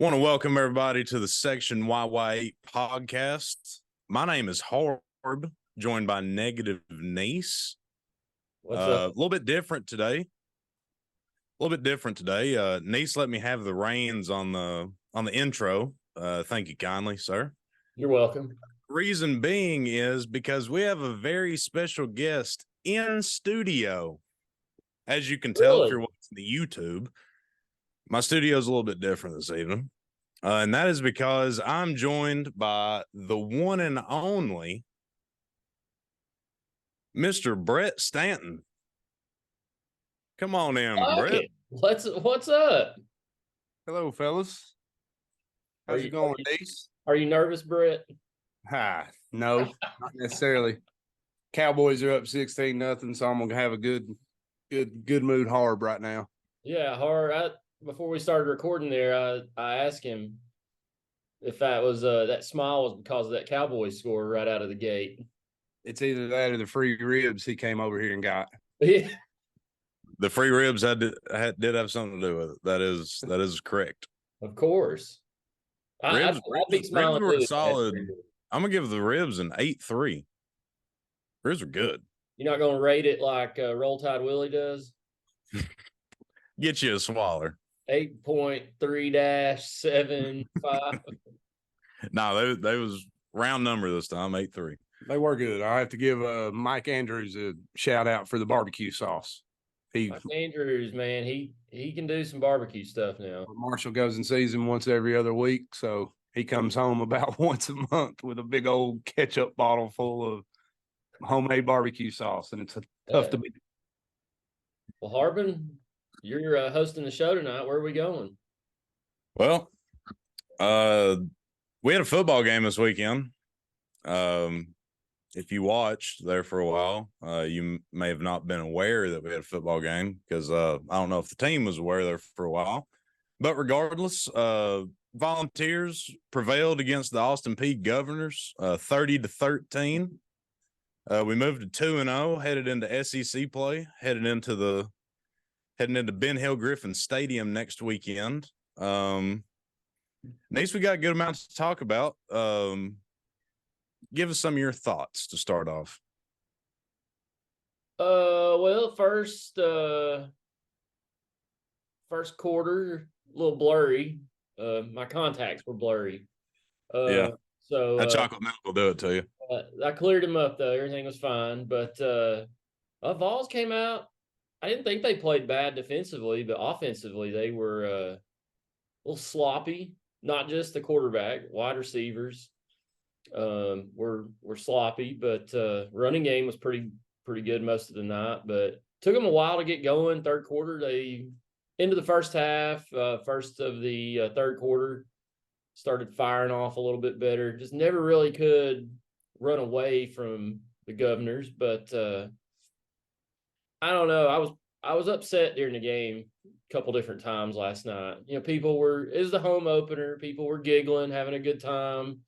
Want to welcome everybody to the Section YY8 podcast. My name is Harb, joined by Negative Nease. What's up? A little bit different today. Nease let me have the reins on the intro. Thank you kindly, sir. You're welcome. Reason being is because we have a very special guest in studio. As you can tell if you're watching the YouTube, my studio is a little bit different this evening. And that is because I'm joined by the one and only Mr. Brett Stanton. Come on in, Brett. What's up? Hello, fellas. How's it going, Ace? Are you nervous, Brett? No, not necessarily. Cowboys are up 16-0, so I'm gonna have a good mood Harb right now. Yeah, Harb. Before we started recording there, I asked him if that was that smile was because of that Cowboys score right out of the gate. It's either that or the free ribs he came over here and got. Yeah. The free ribs did have something to do with it. That is correct. Of course. Ribs were solid. I'm gonna give the ribs an 8-3. Ribs are good. You're not gonna rate it like Roll Tide Willie does? Get you a swaller. 8.3-75. No, they was round number this time, 8-3. They were good. I have to give Mike Andrews a shout out for the barbecue sauce. Mike Andrews, man, he can do some barbecue stuff now. Marshall goes and sees him once every other week, so he comes home about once a month with a big old ketchup bottle full of homemade barbecue sauce, and it's tough to beat. Well, Harbin, you're hosting the show tonight. Where are we going? Well, we had a football game this weekend. If you watched there for a while, you may have not been aware that we had a football game because I don't know if the team was aware there for a while. But regardless, Volunteers prevailed against the Austin Peay Governors, 30-13. We moved to 2-0, headed into SEC play, heading into Ben Hill Griffin Stadium next weekend. Next, we got a good amount to talk about. Give us some of your thoughts to start off. Well, first quarter, a little blurry. My contacts were blurry. Yeah. So that chocolate milk will do it to you. I cleared them up though. Everything was fine. But Vols came out. I didn't think they played bad defensively, but offensively they were a little sloppy. Not just the quarterback, wide receivers were sloppy, but running game was pretty good most of the night. But took them a while to get going. Third quarter, they into the first half, first of the third quarter, started firing off a little bit better. Just never really could run away from the Governors, but I don't know. I was upset during the game a couple different times last night. You know, it was the home opener. People were giggling, having a good time.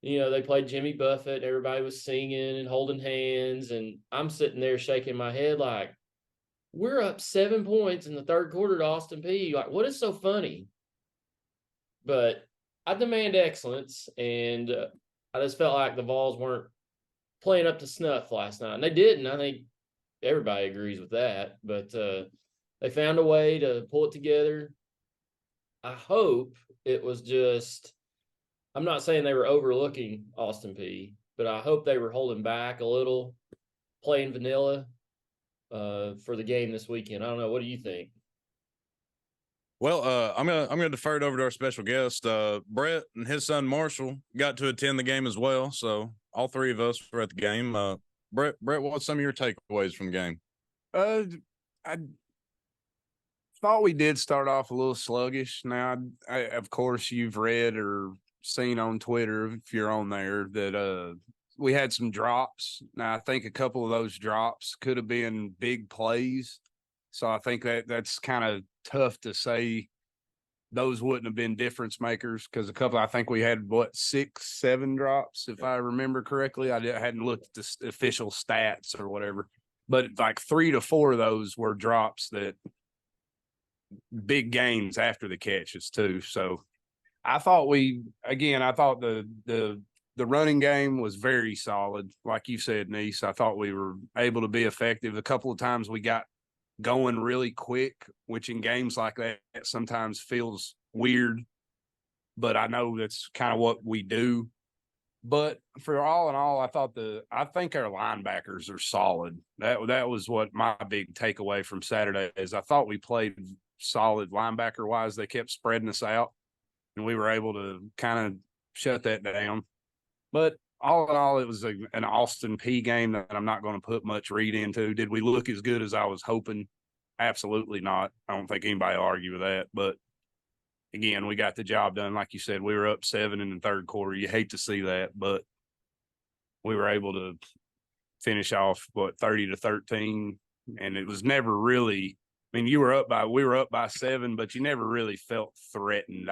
You know, they played Jimmy Buffett. Everybody was singing and holding hands. And I'm sitting there shaking my head like, we're up 7 points in the third quarter to Austin Peay. Like, what is so funny? But I demand excellence. And I just felt like the Vols weren't playing up to snuff last night. And they didn't. I think everybody agrees with that. But they found a way to pull it together. I hope it was just, I'm not saying they were overlooking Austin Peay, but I hope they were holding back a little, playing vanilla for the game this weekend. I don't know. What do you think? Well, I'm gonna defer it over to our special guest. Brett and his son Marshall got to attend the game as well, so all three of us were at the game. Brett, what's some of your takeaways from the game? I thought we did start off a little sluggish. Now, of course, you've read or seen on Twitter, if you're on there, that we had some drops. Now, I think a couple of those drops could have been big plays. So I think that's kind of tough to say those wouldn't have been difference makers because I think we had, 6-7 drops, if I remember correctly. I hadn't looked at the official stats or whatever. But like 3 to 4 of those were drops that big gains after the catches too. So I thought the running game was very solid. Like you said, Nease, I thought we were able to be effective. A couple of times we got going really quick, which in games like that sometimes feels weird, but I know that's kind of what we do. But for all in all, I think our linebackers are solid. That was what my big takeaway from Saturday is. I thought we played solid linebacker wise. They kept spreading us out, and we were able to kind of shut that down. But all in all, it was an Austin Peay game that I'm not going to put much read into. Did we look as good as I was hoping? Absolutely not. I don't think anybody will argue with that. But again, we got the job done. Like you said, we were up 7 in the third quarter. You hate to see that, but we were able to finish off 30-13. And it was never really, I mean, we were up by 7, but you never really felt threatened.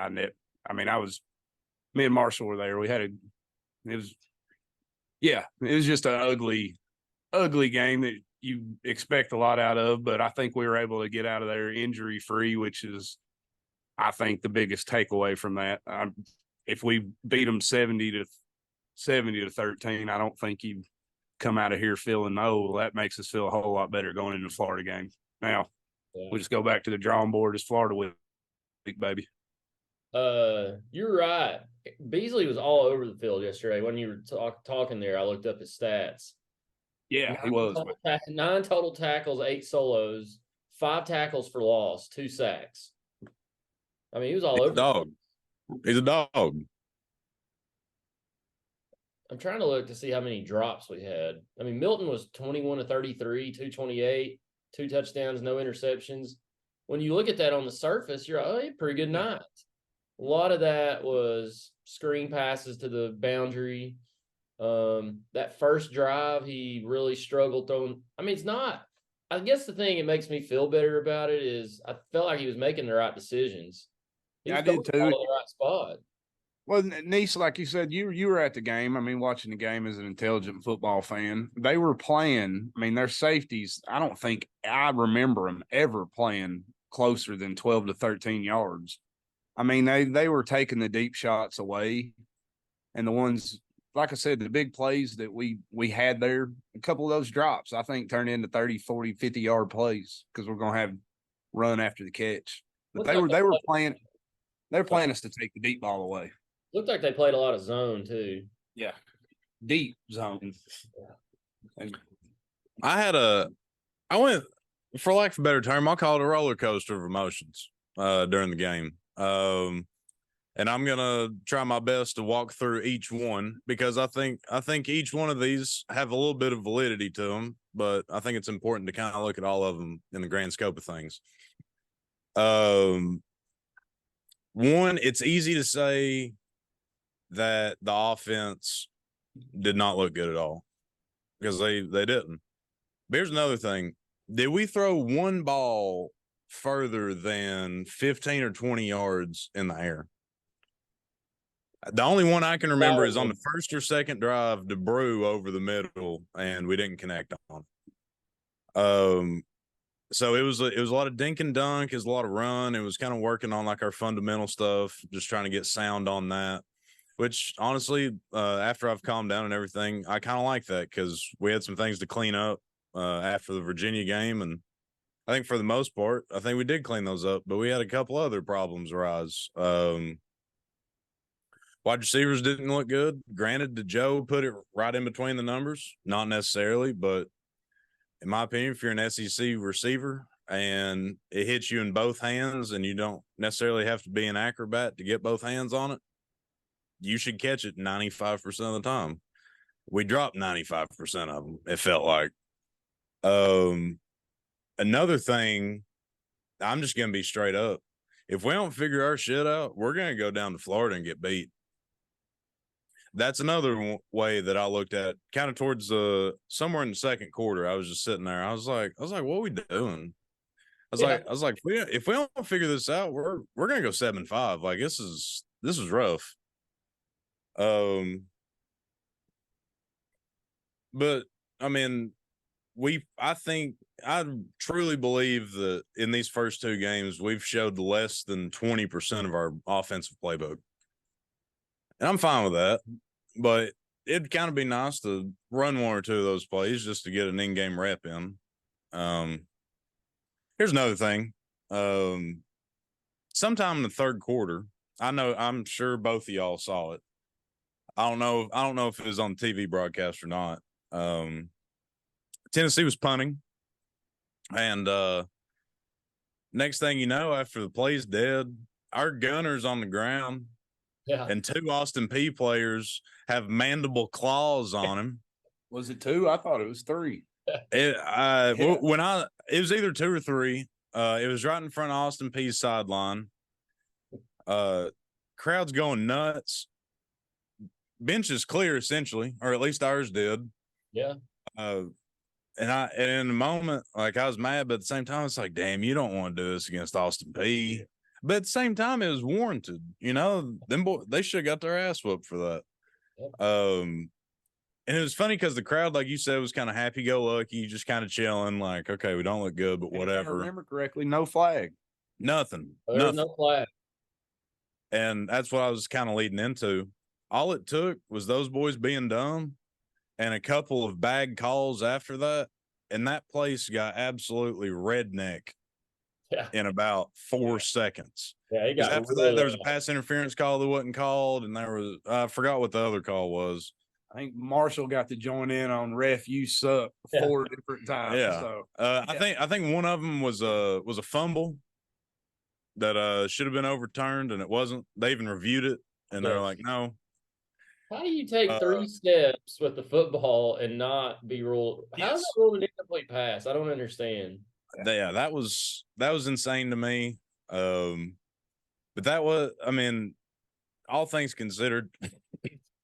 Me and Marshall were there. It was just an ugly game that you expect a lot out of, but I think we were able to get out of there injury free, which is, I think, the biggest takeaway from that. If we beat them 70-13, I don't think you come out of here feeling, that makes us feel a whole lot better going into the Florida game. Now, we just go back to the drawing board as Florida with big baby. You're right. Beasley was all over the field yesterday. When you were talking there, I looked up his stats. Yeah, he was. 9 total tackles, 8 solos, 5 tackles for loss, 2 sacks. I mean, he was all over. Dog. He's a dog. I'm trying to look to see how many drops we had. I mean, Milton was 21-33, 228, 2 touchdowns, no interceptions. When you look at that on the surface, you're like, hey, pretty good night. A lot of that was screen passes to the boundary. That first drive, he really struggled throwing. I mean, it's not. I guess the thing that makes me feel better about it is I felt like he was making the right decisions. Yeah, I did too. In the right spot. Well, Nease, like you said, you were at the game. I mean, watching the game as an intelligent football fan, they were playing. I mean, their safeties, I don't think I remember them ever playing closer than 12 to 13 yards. I mean, they were taking the deep shots away, and the ones, like I said, the big plays that we had there, a couple of those drops, I think, turned into 30, 40, 50-yard plays because we're going to have run after the catch. But they were playing us to take the deep ball away. Looked like they played a lot of zone too. Yeah, deep zone. And I went, for lack of a better term, I'll call it a roller coaster of emotions during the game. And I'm gonna try my best to walk through each one because I think each one of these have a little bit of validity to them, but I think it's important to kind of look at all of them in the grand scope of things. One, it's easy to say that the offense did not look good at all because they didn't. But here's another thing. Did we throw one ball further than 15 or 20 yards in the air? The only one I can remember is on the first or second drive, DeBrew over the middle, and we didn't connect on. So it was a lot of dink and dunk, it was a lot of run. It was kind of working on like our fundamental stuff, just trying to get sound on that. Which honestly, after I've calmed down and everything, I kind of like that because we had some things to clean up after the Virginia game, and I think for the most part, I think we did clean those up. But we had a couple other problems arise. Wide receivers didn't look good. Granted, did Joe put it right in between the numbers? Not necessarily, but in my opinion, if you're an SEC receiver and it hits you in both hands and you don't necessarily have to be an acrobat to get both hands on it, you should catch it 95% of the time. We dropped 95% of them, it felt like. Another thing, I'm just going to be straight up. If we don't figure our shit out, we're going to go down to Florida and get beat. That's another way that I looked at kind of towards somewhere in the second quarter. I was just sitting there. I was like, what are we doing? I was like, if we don't figure this out, we're going to go 7-5. Like this is rough. But I mean, I truly believe that in these first 2 games, we've showed less than 20% of our offensive playbook. And I'm fine with that. But it'd kind of be nice to run one or two of those plays just to get an in-game rep in. Here's another thing. Sometime in the third quarter, I'm sure both of y'all saw it. I don't know if it was on TV broadcast or not. Tennessee was punting, and next thing you know, after the play's dead, our gunner's on the ground, and two Austin Peay players have mandible claws on him. Was it 2? I thought it was 3. It was either 2 or 3. It was right in front of Austin Peay's sideline. Crowd's going nuts. Bench is clear essentially, or at least ours did. Yeah. And in the moment, like, I was mad, but at the same time, it's like, damn, you don't want to do this against Austin Peay. But at the same time, it was warranted. You know, they should have got their ass whooped for that. Yep. And it was funny because the crowd, like you said, was kind of happy-go-lucky, just kind of chilling, like, okay, we don't look good, but whatever. If I remember correctly, no flag. Nothing. There's no flag. And that's what I was kind of leading into. All it took was those boys being dumb and a couple of bad calls after that, and that place got absolutely redneck in about 4 seconds. Yeah, it got after that, there was a pass interference call that wasn't called, and there was I forgot what the other call was. I think Marshall got to join in on ref you suck 4 different times. Yeah. So I think one of them was a fumble that should have been overturned, and it wasn't. They even reviewed it, and they're like, no. How do you take 3 steps with the football and not be ruled? How is that ruled an incomplete pass? I don't understand. Yeah, that was insane to me. But that was, I mean, all things considered,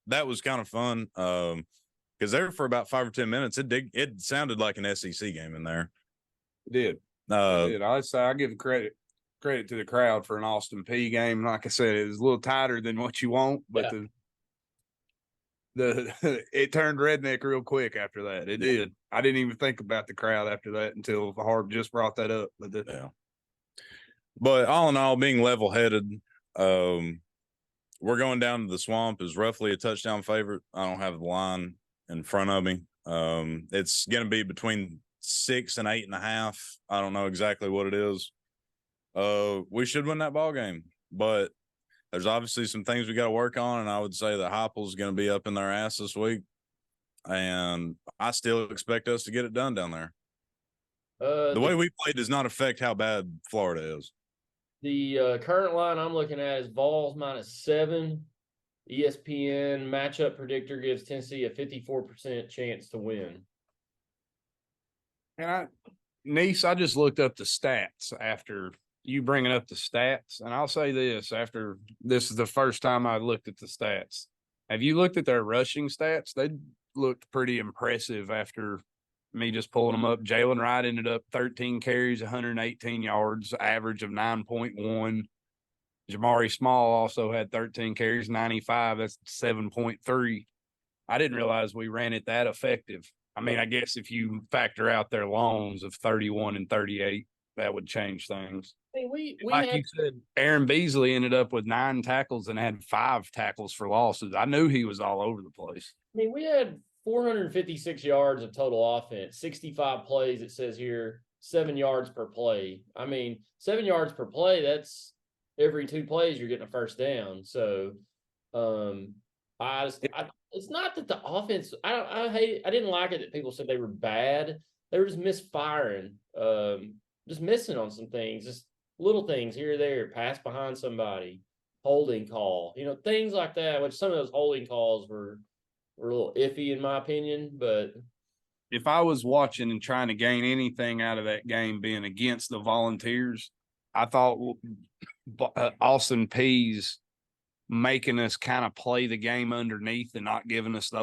that was kind of fun. Because there for about 5 or 10 minutes, it sounded like an SEC game in there. It did. I say I give credit to the crowd for an Austin Peay game. Like I said, it was a little tighter than what you want, but it turned redneck real quick after that. It did. I didn't even think about the crowd after that until Harb just brought that up. But all in all, being level-headed, we're going down to the Swamp is roughly a touchdown favorite. I don't have the line in front of me. It's going to be between 6 and 8.5. I don't know exactly what it is. We should win that ball game, but there's obviously some things we got to work on, and I would say that Heupel's going to be up in their ass this week, and I still expect us to get it done down there. The way we play does not affect how bad Florida is. The current line I'm looking at is Vols -7. ESPN matchup predictor gives Tennessee a 54% chance to win. And Nease, I just looked up the stats after you bringing up the stats, and I'll say this: after this is the first time I looked at the stats. Have you looked at their rushing stats? They looked pretty impressive after me just pulling them up. Jalen Wright ended up 13 carries, 118 yards, average of 9.1. Jamari Small also had 13 carries, 95. That's 7.3. I didn't realize we ran it that effective. I mean, I guess if you factor out their loans of 31 and 38, that would change things. I mean, you said, Aaron Beasley ended up with 9 tackles and had 5 tackles for losses. I knew he was all over the place. I mean, we had 456 yards of total offense, 65 plays, it says here, 7 yards per play. I mean, 7 yards per play, that's every 2 plays you're getting a first down. So it's not that the offense, I didn't like it that people said they were bad. They were just misfiring, just missing on some things, just little things here or there, pass behind somebody, holding call, things like that, which some of those holding calls were a little iffy in my opinion. But if I was watching and trying to gain anything out of that game being against the Volunteers, I thought Austin Peay's making us kind of play the game underneath and not giving us the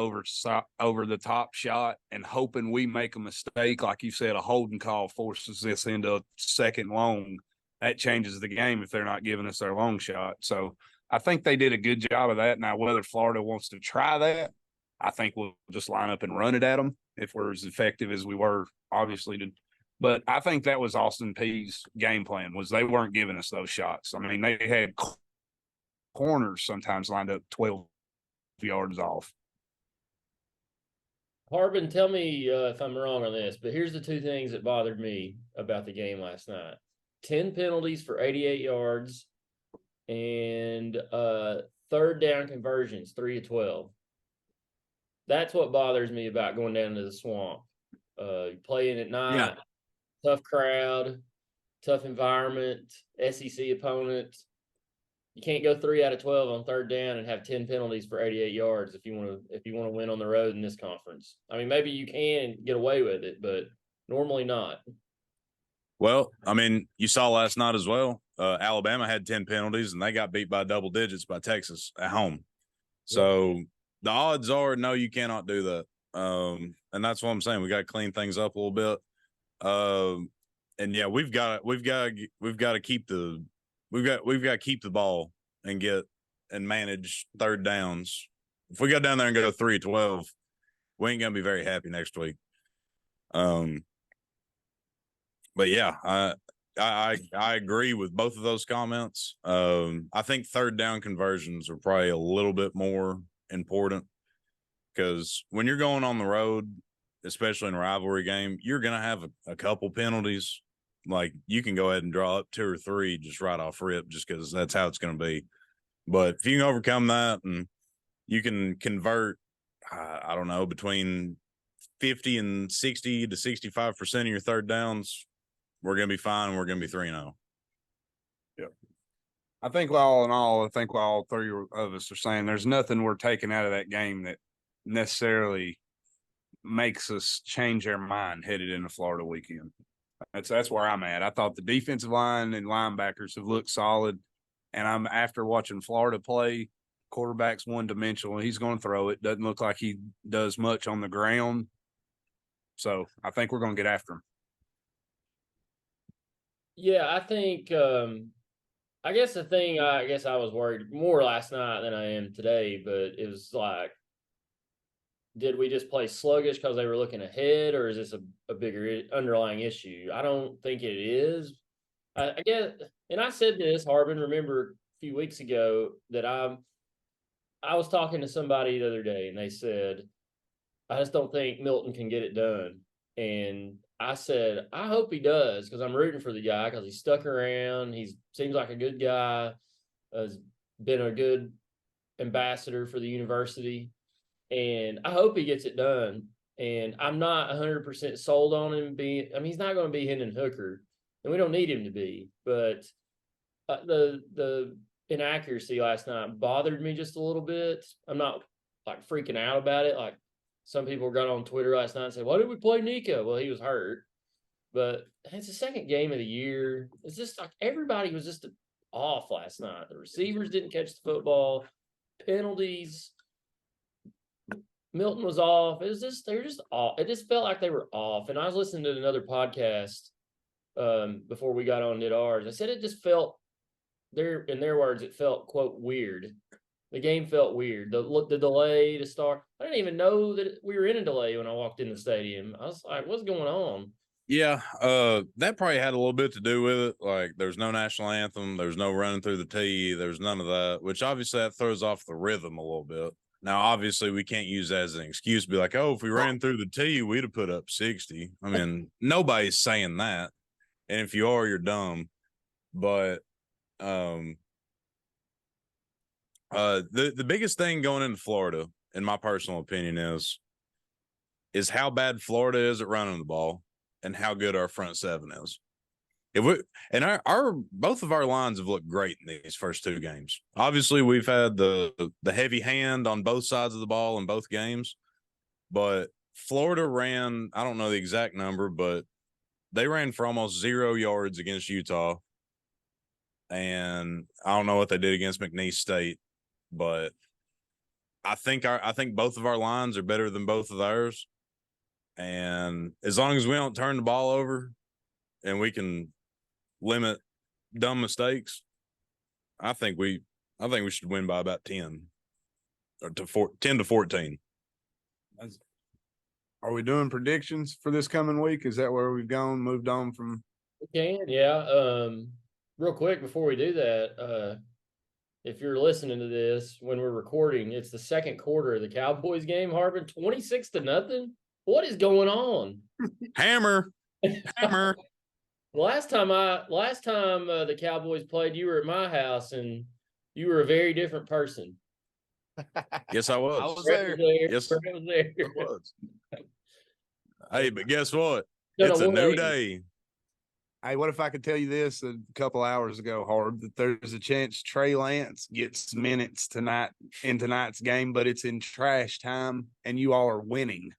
over the top shot and hoping we make a mistake. Like you said, a holding call forces this into a second long. That changes the game if they're not giving us their long shot. So I think they did a good job of that. Now, whether Florida wants to try that, I think we'll just line up and run it at them if we're as effective as we were, obviously. But I think that was Austin Peay's game plan, was they weren't giving us those shots. I mean, they had corners sometimes lined up 12 yards off. Harbin, tell me if I'm wrong on this, but here's the two things that bothered me about the game last night. 10 penalties for 88 yards and third down conversions, 3 of 12. That's what bothers me about going down to the swamp. Playing at night, tough crowd, tough environment, SEC opponent. You can't go 3 out of 12 on third down and have 10 penalties for 88 yards if you want to win on the road in this conference. I mean, maybe you can get away with it, but normally not. Well, I mean, you saw last night as well. Alabama had 10 penalties, and they got beat by double digits by Texas at home. So the odds are, no, you cannot do that. And that's what I'm saying. We got to clean things up a little bit. And yeah, we've got to keep the ball and manage third downs. If we go down there and go 3-12, we ain't gonna be very happy next week. But yeah, I agree with both of those comments. I think third down conversions are probably a little bit more important because when you're going on the road, especially in a rivalry game, you're gonna have a couple penalties. Like you can go ahead and draw up 2 or 3 just right off rip, just because that's how it's going to be. But if you can overcome that and you can convert, I don't know, between 50 and 60 to 65% of your third downs, we're going to be fine. We're going to be 3-0. Yep. I think all in all, all three of us are saying there's nothing we're taking out of that game that necessarily makes us change our mind headed into Florida weekend. That's where I'm at. I thought the defensive line and linebackers have looked solid. And I'm after watching Florida play, quarterback's one-dimensional. He's going to throw it. Doesn't look like he does much on the ground. So I think we're going to get after him. Yeah, I think I guess the thing I was worried more last night than I am today, but it was like, did we just play sluggish because they were looking ahead, or is this a bigger underlying issue? I don't think it is. I guess, and I said this, Harbin, remember a few weeks ago that I was talking to somebody the other day, and they said, I just don't think Milton can get it done. And I said, I hope he does, because I'm rooting for the guy because he's stuck around. He seems like a good guy, has been a good ambassador for the university. And I hope he gets it done. And I'm not 100% sold on him being, I mean, he's not going to be Hendon Hooker, and we don't need him to be. But the inaccuracy last night bothered me just a little bit. I'm not like freaking out about it. Like some people got on Twitter last night and said, why did we play Nico? Well, he was hurt. But it's the second game of the year. It's just like everybody was just off last night. The receivers didn't catch the football. Penalties. Milton was off. It was just, they were just off. It just felt like they were off. And I was listening to another podcast before we got on, did ours. I said it just felt, in their words, it felt, quote, weird. The game felt weird. The delay to start. I didn't even know that we were in a delay when I walked in the stadium. I was like, what's going on? Yeah, that probably had a little bit to do with it. Like, there's no national anthem, there's no running through the tee, there's none of that, which obviously that throws off the rhythm a little bit. Now, obviously, we can't use that as an excuse to be like, oh, if we ran through the tee, we'd have put up 60. I mean, nobody's saying that. And if you are, you're dumb. But the biggest thing going into Florida, in my personal opinion, is how bad Florida is at running the ball and how good our front seven is. If we and our both of our lines have looked great in these first 2 games. Obviously, we've had the heavy hand on both sides of the ball in both games, but Florida ran, I don't know the exact number, but they ran for almost 0 yards against Utah. And I don't know what they did against McNeese State, but I think both of our lines are better than both of theirs. And as long as we don't turn the ball over and we can limit dumb mistakes, I think we should win by about 10 to 14. Are we doing predictions for this coming week? Is that where we've moved on from? We can, yeah. Real quick before we do that, if you're listening to this when we're recording, it's the second quarter of the Cowboys game, Harbin, 26-0. What is going on? Hammer. Last time the Cowboys played, you were at my house and you were a very different person. Yes, I was. I was there. Yes, Brett was there. I was. Hey, but guess what? Done It's a new 180. day. Hey, what if I could tell you this a couple hours ago, Harb, that there's a chance Trey Lance gets minutes tonight in tonight's game, but it's in trash time and you all are winning.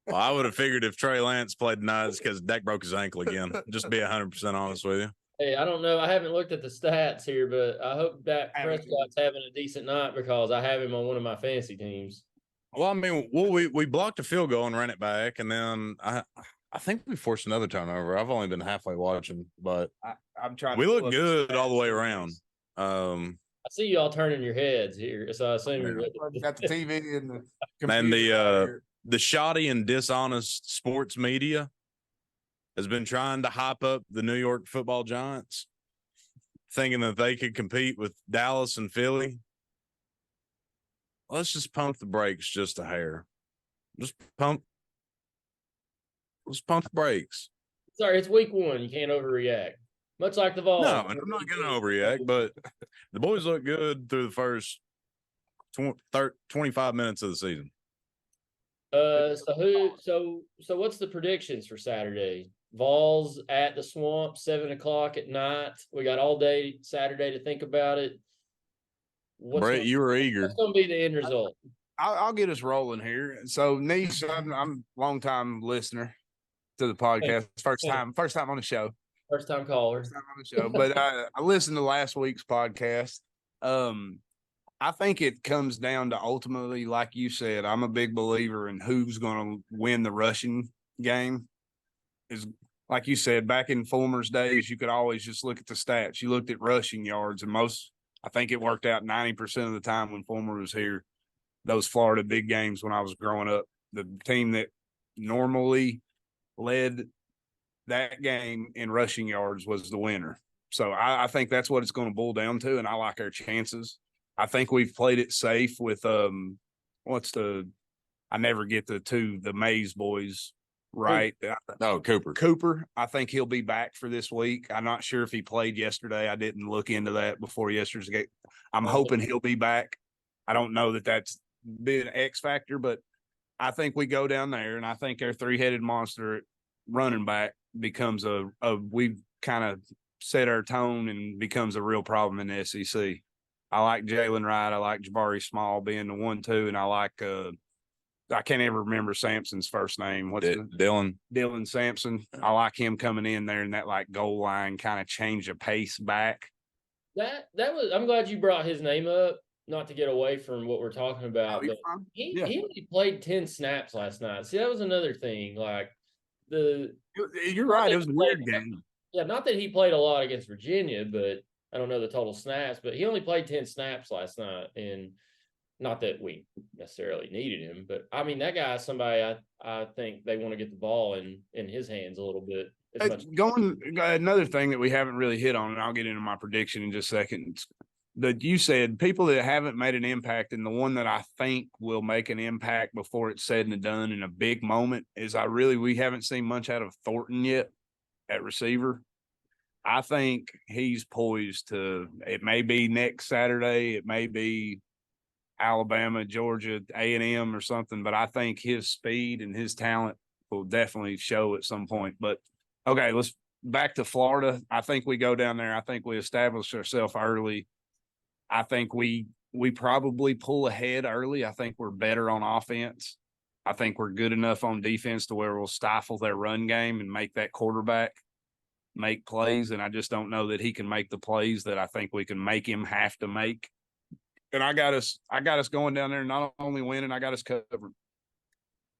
Well, I would have figured if Trey Lance played tonight, it's because Dak broke his ankle again. Just be 100% honest with you. Hey, I don't know. I haven't looked at the stats here, but I hope Dak Prescott's having a decent night because I have him on one of my fantasy teams. Well, I mean, we blocked a field goal and ran it back, and then I think we forced another turnover. I've only been halfway watching, but I'm trying. We look good all the way around. I see you all turning your heads here, so I assume you're got the TV and the computer. And the shoddy and dishonest sports media has been trying to hype up the New York Football Giants, thinking that they could compete with Dallas and Philly. Let's just pump the brakes just a hair. Let's pump the brakes. Sorry, it's week one. You can't overreact. Much like the Vols. No, and I'm not going to overreact, but the boys look good through the first 25 minutes of the season. So what's the predictions for Saturday? Vols at the Swamp, 7:00 at night. We got all day Saturday to think about it. Brett, you were eager. What's going to be the end result? I'll get us rolling here. So, Nease, I'm a long-time listener to the podcast. First time on the show. First time caller. First time on the show. But I listened to last week's podcast. I think it comes down to ultimately, like you said, I'm a big believer in who's going to win the rushing game. Is like you said, back in Fulmer's days, you could always just look at the stats. You looked at rushing yards, and I think it worked out 90% of the time when Fulmer was here. Those Florida big games when I was growing up, the team that normally led that game in rushing yards was the winner. So I think that's what it's going to boil down to, and I like our chances. I think we've played it safe with I never get the Mays boys right. Oh, Cooper. Cooper, I think he'll be back for this week. I'm not sure if he played yesterday. I didn't look into that before yesterday's game. I'm hoping he'll be back. I don't know that that's been an X factor, but I think we go down there, and I think our three-headed monster at running back becomes we've kind of set our tone and becomes a real problem in the SEC. I like Jalen Wright. I like Jabari Small being the 1-2, and I like I can't ever remember Sampson's first name. What's Dylan? Dylan Sampson. I like him coming in there and that like goal line kind of change of pace back. That was. I'm glad you brought his name up. Not to get away from what we're talking about, but he only played 10 snaps last night. See, that was another thing. Like you're right. It was a weird game. Yeah, not that he played a lot against Virginia, but I don't know the total snaps. But he only played 10 snaps last night, and not that we necessarily needed him, but I mean that guy is somebody I think they want to get the ball in his hands a little bit. Another thing that we haven't really hit on, and I'll get into my prediction in just a second. That you said people that haven't made an impact, and the one that I think will make an impact before it's said and done in a big moment is we haven't seen much out of Thornton yet at receiver. I think he's poised to. It may be next Saturday. It may be Alabama, Georgia, A&M or something, but I think his speed and his talent will definitely show at some point. But okay, let's back to Florida. I think we go down there. I think we establish ourselves early. I think we probably pull ahead early. I think we're better on offense. I think we're good enough on defense to where we'll stifle their run game and make that quarterback make plays. And I just don't know that he can make the plays that I think we can make him have to make. And I got us going down there, not only winning, I got us covered.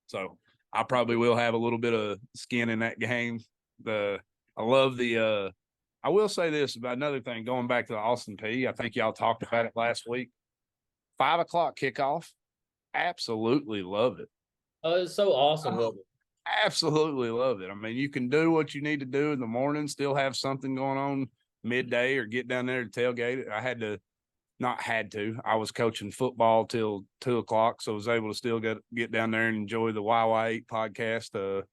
So I probably will have a little bit of skin in that game. I will say this about another thing, going back to the Austin Peay. I think y'all talked about it last week. 5 o'clock kickoff. Absolutely love it. Oh, it's so awesome. Absolutely love it. I mean, you can do what you need to do in the morning, still have something going on midday or get down there to tailgate. I was coaching football till 2:00, so I was able to still get down there and enjoy the YY8 podcast,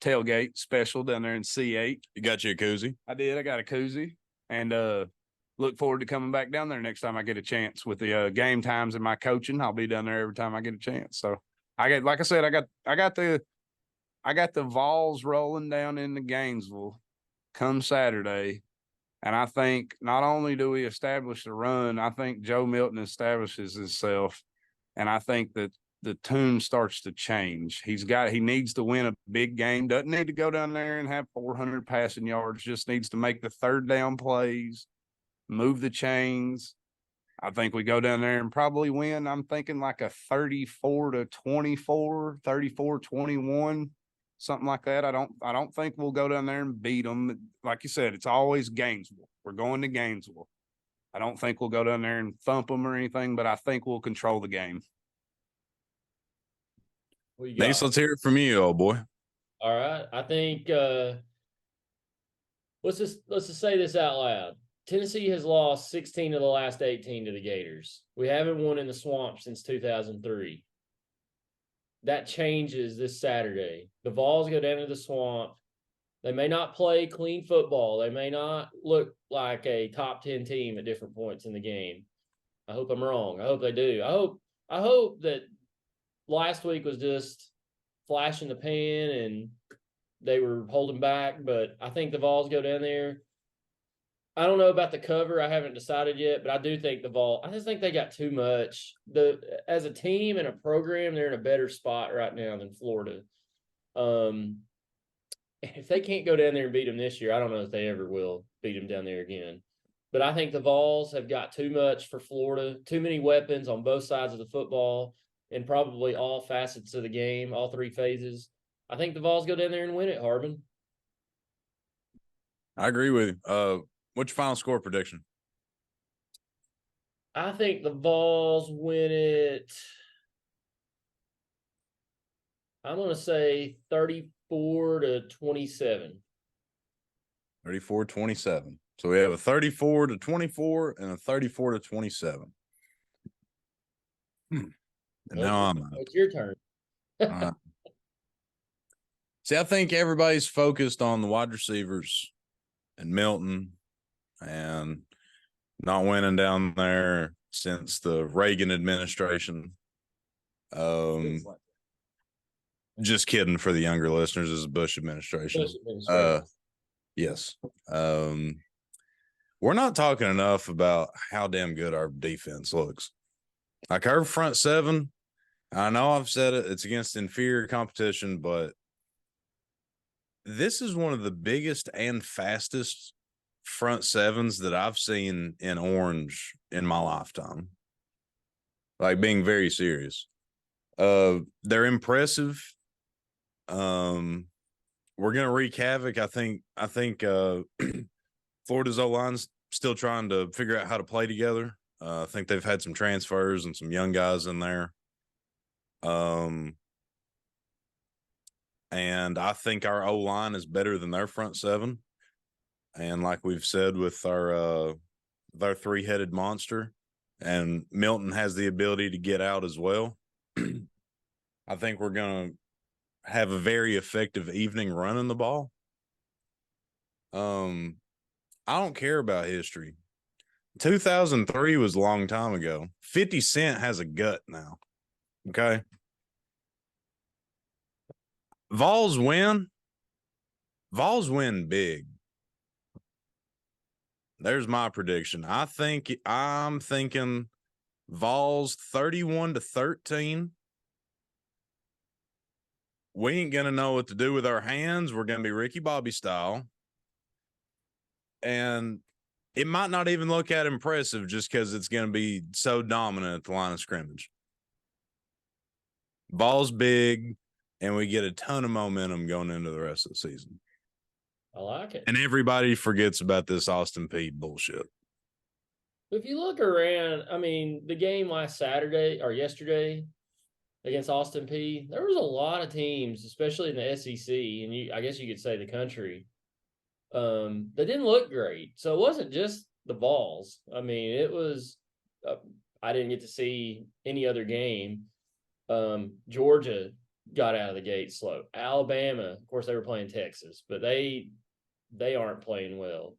tailgate special down there in C8. You got you a koozie? I did. I got a koozie, and look forward to coming back down there next time I get a chance. With the game times and my coaching, I'll be down there every time I get a chance. So like I said, I got the Vols rolling down into Gainesville come Saturday. And I think not only do we establish the run, I think Joe Milton establishes himself. And I think that the tune starts to change. He needs to win a big game. Doesn't need to go down there and have 400 passing yards. Just needs to make the third down plays, move the chains. I think we go down there and probably win. I'm thinking like a 34-24, 34-21. Something like that. I don't think we'll go down there and beat them. Like you said, it's always Gainesville. We're going to Gainesville. I don't think we'll go down there and thump them or anything, but I think we'll control the game. Nice, let's hear it from you, old boy. All right. I think let's just say this out loud. Tennessee has lost 16 of the last 18 to the Gators. We haven't won in the Swamp since 2003. That changes this Saturday. The Vols go down to the Swamp. They may not play clean football. They may not look like a top 10 team at different points in the game. I hope I'm wrong. I hope they do. I hope that last week was just flash in the pan and they were holding back, but I think the Vols go down there. I don't know about the cover. I haven't decided yet, but I do think I just think they got too much. As a team and a program, they're in a better spot right now than Florida. If they can't go down there and beat them this year, I don't know if they ever will beat them down there again. But I think the Vols have got too much for Florida, too many weapons on both sides of the football and probably all facets of the game, all three phases. I think the Vols go down there and win it, Harbin. I agree with you. What's your final score prediction? I think the Vols win it. I'm going to say 34-27. 34-27. So we have a 34-24 and a 34-27. And now it's your turn. See, I think everybody's focused on the wide receivers and Milton and not winning down there since the Reagan administration. Just kidding for the younger listeners, this is Bush administration. Yes. We're not talking enough about how damn good our defense looks. Like our front seven, I know I've said it, it's against inferior competition, but this is one of the biggest and fastest front sevens that I've seen in orange in my lifetime. Like, being very serious. They're impressive. We're gonna wreak havoc. I think Florida's O-line's still trying to figure out how to play together. I think they've had some transfers and some young guys in there. And I think our O-line is better than their front seven. And like we've said with our three-headed monster, and Milton has the ability to get out as well. I think we're going to have a very effective evening running the ball. I don't care about history. 2003 was a long time ago. 50 Cent has a gut now. Okay. Vols win big. There's my prediction. I'm thinking Vols 31-13. We ain't going to know what to do with our hands. We're going to be Ricky Bobby style. And it might not even look that impressive just because it's going to be so dominant at the line of scrimmage. Vols big, and we get a ton of momentum going into the rest of the season. I like it. And everybody forgets about this Austin Peay bullshit. If you look around, I mean, the game last Saturday or yesterday against Austin Peay, there was a lot of teams, especially in the SEC, and I guess you could say the country, They didn't look great. So it wasn't just the Vols. I mean, it was. I didn't get to see any other game. Georgia got out of the gate slow. Alabama, of course, they were playing Texas, but they aren't playing well.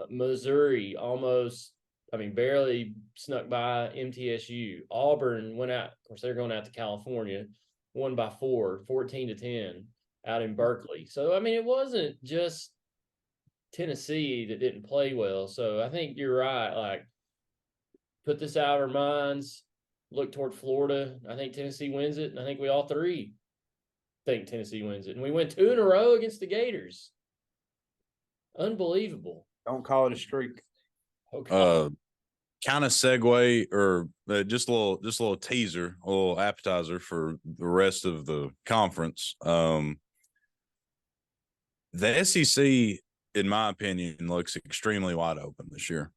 Missouri almost, barely snuck by MTSU. Auburn went out. Of course, they're going out to California, won by 14-10 out in Berkeley. So, it wasn't just Tennessee that didn't play well. So I think you're right. Like, put this out of our minds, look toward Florida. I think Tennessee wins it. And I think we all three think Tennessee wins it. And we went 2 in a row against the Gators. Unbelievable. Don't call it a streak. Okay. Kind of segue or just a little teaser, a little appetizer for the rest of the conference. The SEC, in my opinion, looks extremely wide open this year.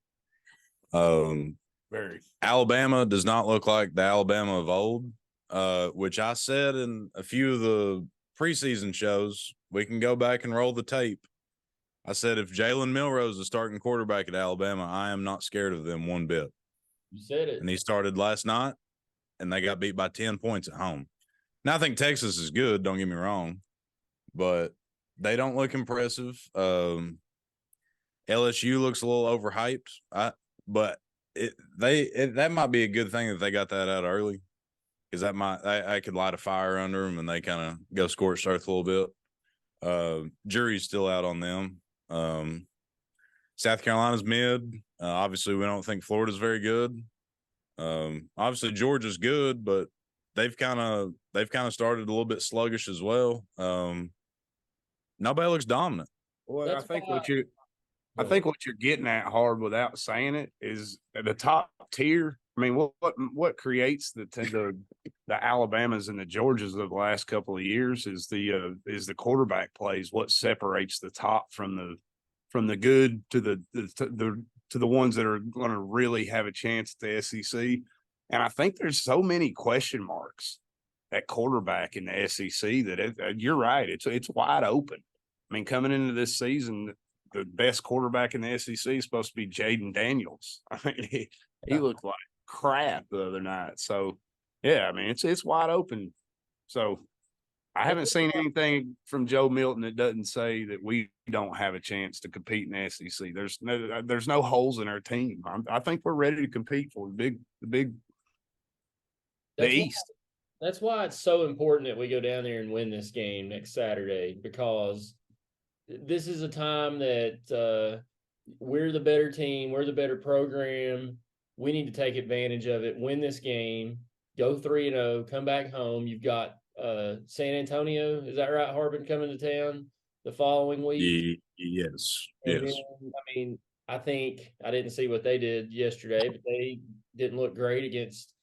Very. Alabama does not look like the Alabama of old, which I said in a few of the preseason shows. We can go back and roll the tape. I said, if Jalen Milroe is starting quarterback at Alabama, I am not scared of them one bit. You said it. And he started last night, and they got beat by 10 points at home. Now, I think Texas is good, don't get me wrong, but they don't look impressive. LSU looks a little overhyped, but that might be a good thing that they got that out early, because I could light a fire under them and they kind of go scorched earth a little bit. Jury's still out on them. South Carolina's mid. Obviously, we don't think Florida's very good. Obviously, Georgia's good, but they've kind of started a little bit sluggish as well. Nobody looks dominant. Well, I think what you're getting at, Harb, without saying it, is the top tier. What creates the Alabamas and the Georgias of the last couple of years is the quarterback plays. What separates the top from the good to the ones that are going to really have a chance at the SEC. And I think there's so many question marks at quarterback in the SEC that you're right. It's wide open. Coming into this season, the best quarterback in the SEC is supposed to be Jaden Daniels. He looked like crap the other night. So, yeah, it's wide open. So, I haven't seen anything from Joe Milton that doesn't say that we don't have a chance to compete in the SEC. There's no holes in our team. I think we're ready to compete for the East. That's why it's so important that we go down there and win this game next Saturday, because this is a time that we're the better team, we're the better program. We need to take advantage of it, win this game, go 3-0, come back home. You've got San Antonio, is that right, Harbin, coming to town the following week? Yes. And then, I think I didn't see what they did yesterday, but they didn't look great against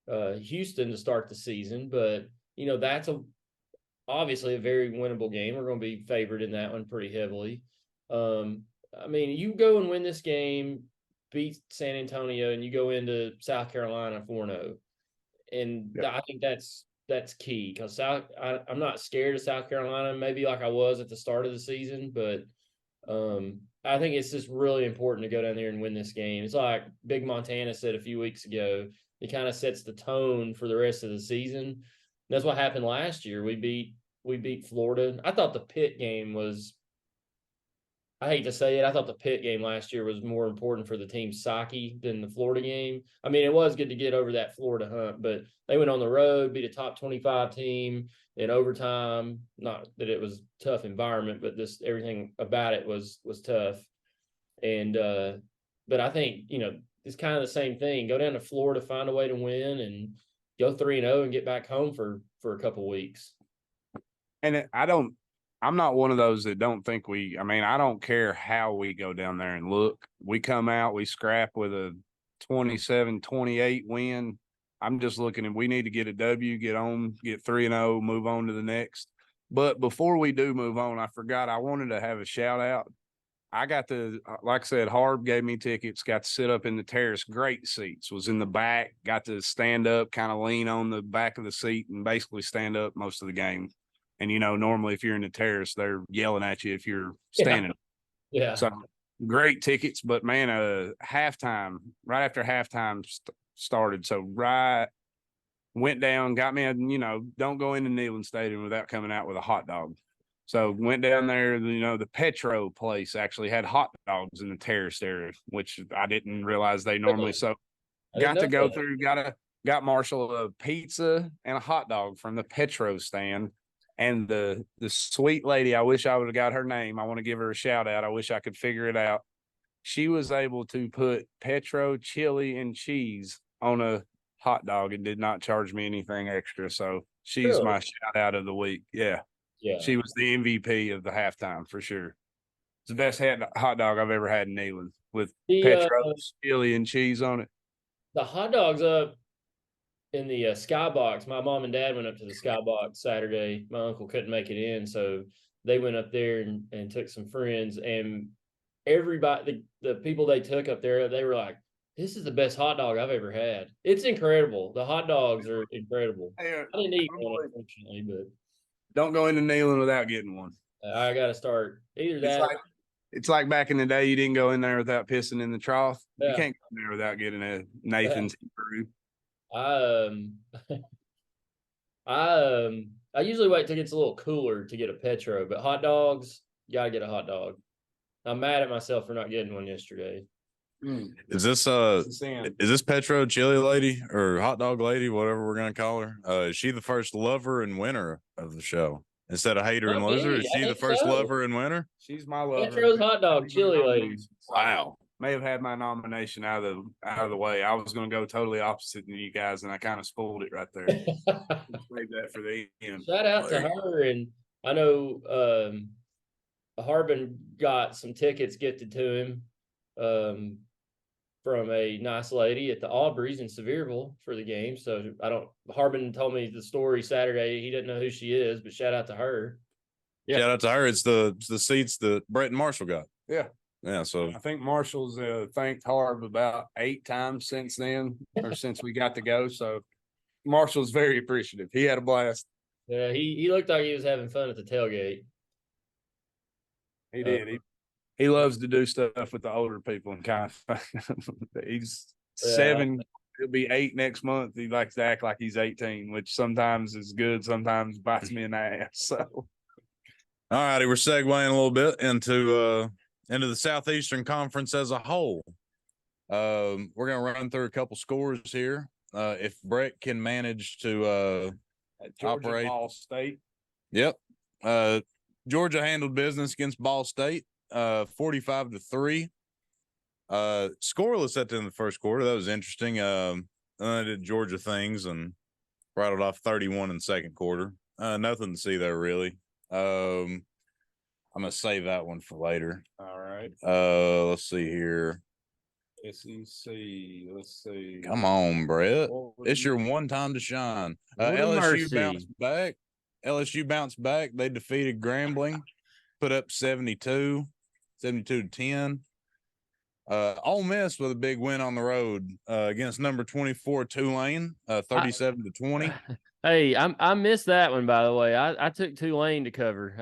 Houston to start the season. But, that's obviously a very winnable game. We're going to be favored in that one pretty heavily. You go and win this game, beat San Antonio, and you go into South Carolina 4-0. And I think that's key, because I'm not scared of South Carolina, maybe like I was at the start of the season, but I think it's just really important to go down there and win this game. It's like Big Montana said a few weeks ago, it kind of sets the tone for the rest of the season. That's what happened last year. We beat Florida. I thought the Pitt game was, I hate to say it, I thought the Pitt game last year was more important for the team's psyche than the Florida game. It was good to get over that Florida hump, but they went on the road, beat a top 25 team in overtime. Not that it was a tough environment, but everything about it was tough. And but I think, it's kind of the same thing. Go down to Florida, find a way to win, and go 3-0 and get back home for a couple weeks. And I'm not one of those that don't think I don't care how we go down there and look. We come out, we scrap with a 27-28 win. I'm just looking at, we need to get a W, get 3-0, move on to the next. But before we do move on, I forgot I wanted to have a shout out. I got to, like I said, Harb gave me tickets, got to sit up in the terrace, great seats, was in the back, got to stand up, kind of lean on the back of the seat and basically stand up most of the game. And, normally if you're in the terrace, they're yelling at you if you're standing. Yeah. So great tickets, but man, halftime, right after halftime started. So went down, got me don't go into Neyland Stadium without coming out with a hot dog. So went down there, the Petro place actually had hot dogs in the terraced area, which I didn't realize they normally. So got to go through, got Marshall a pizza and a hot dog from the Petro stand. And the sweet lady, I wish I would have got her name. I want to give her a shout out. I wish I could figure it out. She was able to put Petro chili and cheese on a hot dog and did not charge me anything extra. So she's my shout out of the week. Yeah. Yeah. She was the MVP of the halftime for sure. It's the best hot dog I've ever had in Neyland with Petro chili and cheese on it. The hot dogs up in the skybox. My mom and dad went up to the skybox Saturday. My uncle couldn't make it in, so they went up there and took some friends. And everybody, the people they took up there, they were like, "This is the best hot dog I've ever had. It's incredible. The hot dogs are incredible." I didn't eat one, unfortunately, but don't go into Neyland without getting one. I got to start either that. It's like back in the day, you didn't go in there without pissing in the trough. Yeah. You can't go in there without getting a Nathan's brew. I usually wait till it gets a little cooler to get a Petro, but hot dogs, you gotta get a hot dog. I'm mad at myself for not getting one yesterday. Is this Petro chili lady or hot dog lady, whatever we're gonna call her? Is she the first lover and winner of the show instead of hater and loser? Is she the first lover and winner? She's my lover. Petro's hot dog chili lady. Wow. May have had my nomination out of the way. I was going to go totally opposite than you guys, and I kind of spoiled it right there. Save that for the end. Shout out to her, and I know Harbin got some tickets gifted to him from a nice lady at the Aubreys in Sevierville for the game. So Harbin told me the story Saturday. He didn't know who she is, but shout out to her. Yeah. Shout out to her. It's the seats that Brett and Marshall got. Yeah. Yeah, so I think Marshall's thanked Harb about 8 times since then, or since we got to go. So Marshall's very appreciative. He had a blast. Yeah, he looked like he was having fun at the tailgate. He did. He loves to do stuff with the older people and kind of. He's 7. He'll be 8 next month. He likes to act like he's 18, which sometimes is good, sometimes bites me in the ass. So, all righty, we're segueing a little bit into the Southeastern Conference as a whole. We're going to run through a couple scores here. If Brett can manage to operate. Ball State. Yep. Georgia handled business against Ball State, 45-3. Scoreless at the end of the first quarter. That was interesting. I did Georgia things and rattled off 31 in the second quarter. Nothing to see there, really. I'm going to save that one for later. All right. Let's see here. SEC. Let's see. Come on, Brett. It's your one time to shine. LSU bounced back. They defeated Grambling, put up 72 to 10. Ole Miss with a big win on the road against number 24 Tulane, 37-20. Hey, I missed that one, by the way. I took Tulane to cover.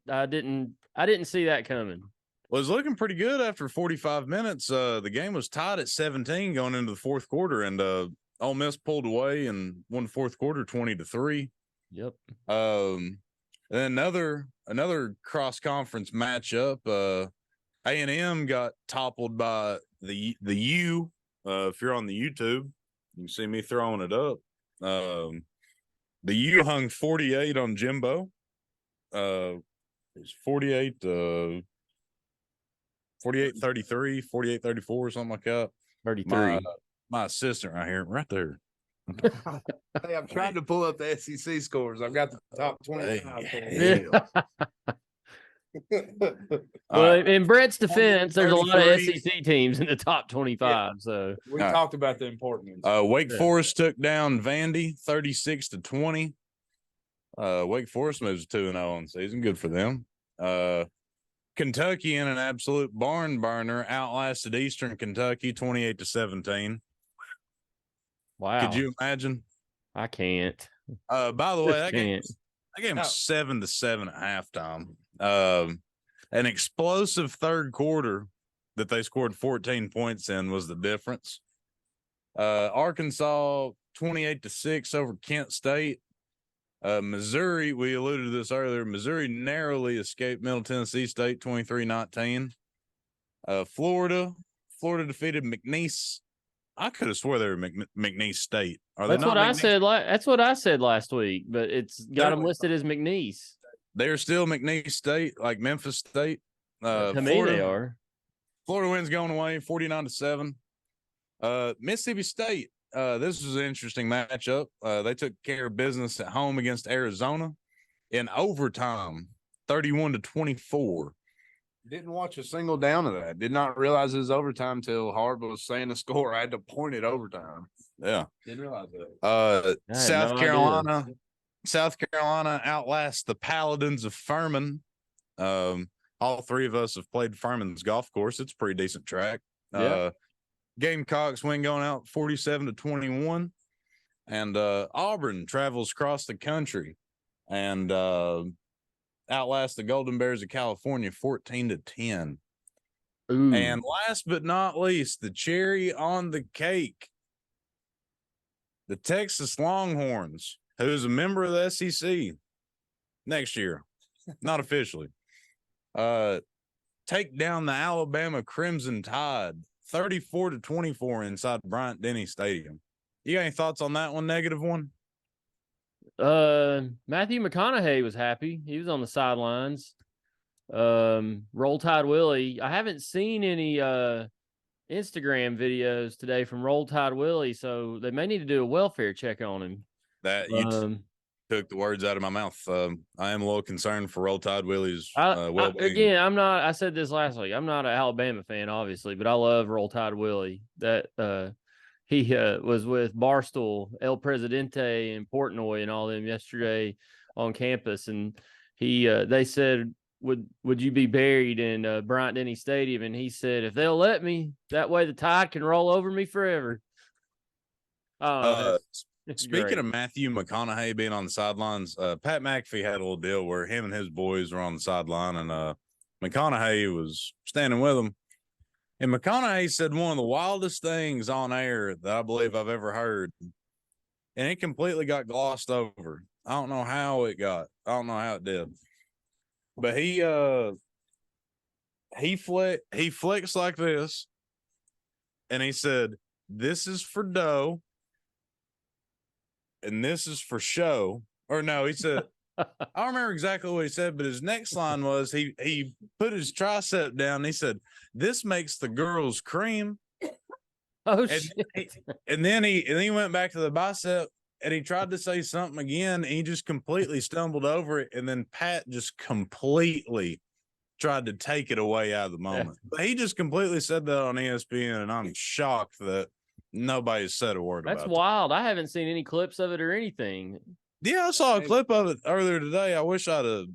I didn't see that coming. Well, it was looking pretty good after 45 minutes. The game was tied at 17 going into the fourth quarter, and Ole Miss pulled away and won the fourth quarter 20-3. Yep. And another cross conference matchup. A&M got toppled by the U. If you're on the YouTube, you can see me throwing it up. The U hung 48 on Jimbo. It's 48 33, 48-34, something like that. 33. My assistant right there. Hey, I'm trying to pull up the SEC scores. I've got the top 25. Well, in Brett's defense, there's a lot of SEC teams in the top 25. Yeah. So we talked about the important ones. Wake Forest took down Vandy 36-20. Wake Forest moves 2-0 on the season. Good for them. Kentucky in an absolute barn burner outlasted Eastern Kentucky 28-17. Wow. Could you imagine? I can't. By the way, that game was 7-7 at halftime. An explosive third quarter that they scored 14 points in was the difference. Arkansas 28-6 over Kent State. Missouri, we alluded to this earlier. Missouri narrowly escaped Middle Tennessee State 23-19. Florida defeated McNeese. I could have swore they were McNeese State. Are they That's not what I McNeese? said. That's what I said last week, but it's got them listed as McNeese. They're still McNeese State, like Memphis State. To me, they are. Florida wins going away 49-7. Mississippi State. This was an interesting matchup. They took care of business at home against Arizona in overtime, 31-24. Didn't watch a single down of that. Did not realize it was overtime till Harb was saying the score. I had to point it overtime. Yeah. Didn't realize that. South Carolina outlasts the Paladins of Furman. All three of us have played Furman's golf course. It's a pretty decent track. Yeah. Gamecocks win going out 47-21. And Auburn travels across the country and outlast the Golden Bears of California 14-10. Ooh. And last but not least, the cherry on the cake, the Texas Longhorns, who's a member of the SEC next year, not officially, take down the Alabama Crimson Tide 34-24 inside Bryant-Denny Stadium. You got any thoughts on that one? Negative one? Matthew McConaughey was happy. He was on the sidelines. Roll Tide Willie. I haven't seen any Instagram videos today from Roll Tide Willie, so they may need to do a welfare check on him. That you took the words out of my mouth. I am a little concerned for Roll Tide Willie's well-being. I said this last week. I'm not an Alabama fan, obviously, but I love Roll Tide Willie. That he was with Barstool, El Presidente, and Portnoy, and all them yesterday on campus, and they said, "Would you be buried in Bryant-Denny Stadium?" And he said, "If they'll let me, that way the tide can roll over me forever." Speaking of Matthew McConaughey being on the sidelines, Pat McAfee had a little deal where him and his boys were on the sideline, and McConaughey was standing with him. And McConaughey said one of the wildest things on air that I believe I've ever heard, and it completely got glossed over. I don't know how it did, but he flicks like this, and he said, "This is for dough, and this is for show." Or no, he said, I don't remember exactly what he said, but his next line was he put his tricep down. And he said, "This makes the girls cream." Oh, and, shit. And then he went back to the bicep and he tried to say something again. And he just completely stumbled over it. And then Pat just completely tried to take it away out of the moment. But he just completely said that on ESPN. And I'm shocked that nobody's said a word about it. That's wild. I haven't seen any clips of it or anything. Yeah, I saw a clip of it earlier today. I wish I'd have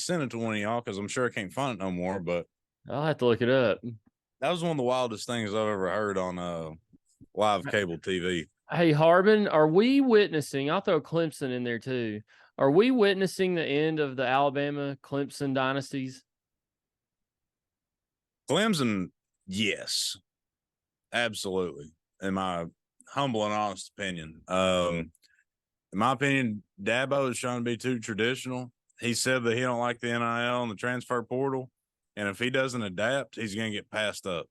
sent it to one of y'all because I'm sure I can't find it no more. But I'll have to look it up. That was one of the wildest things I've ever heard on live cable TV. Hey, Harbin, are we witnessing? I'll throw Clemson in there too. Are we witnessing the end of the Alabama Clemson dynasties? Clemson, yes, absolutely. In my humble and honest opinion. In my opinion, Dabo is trying to be too traditional. He said that he don't like the NIL and the transfer portal, and if he doesn't adapt, he's going to get passed up.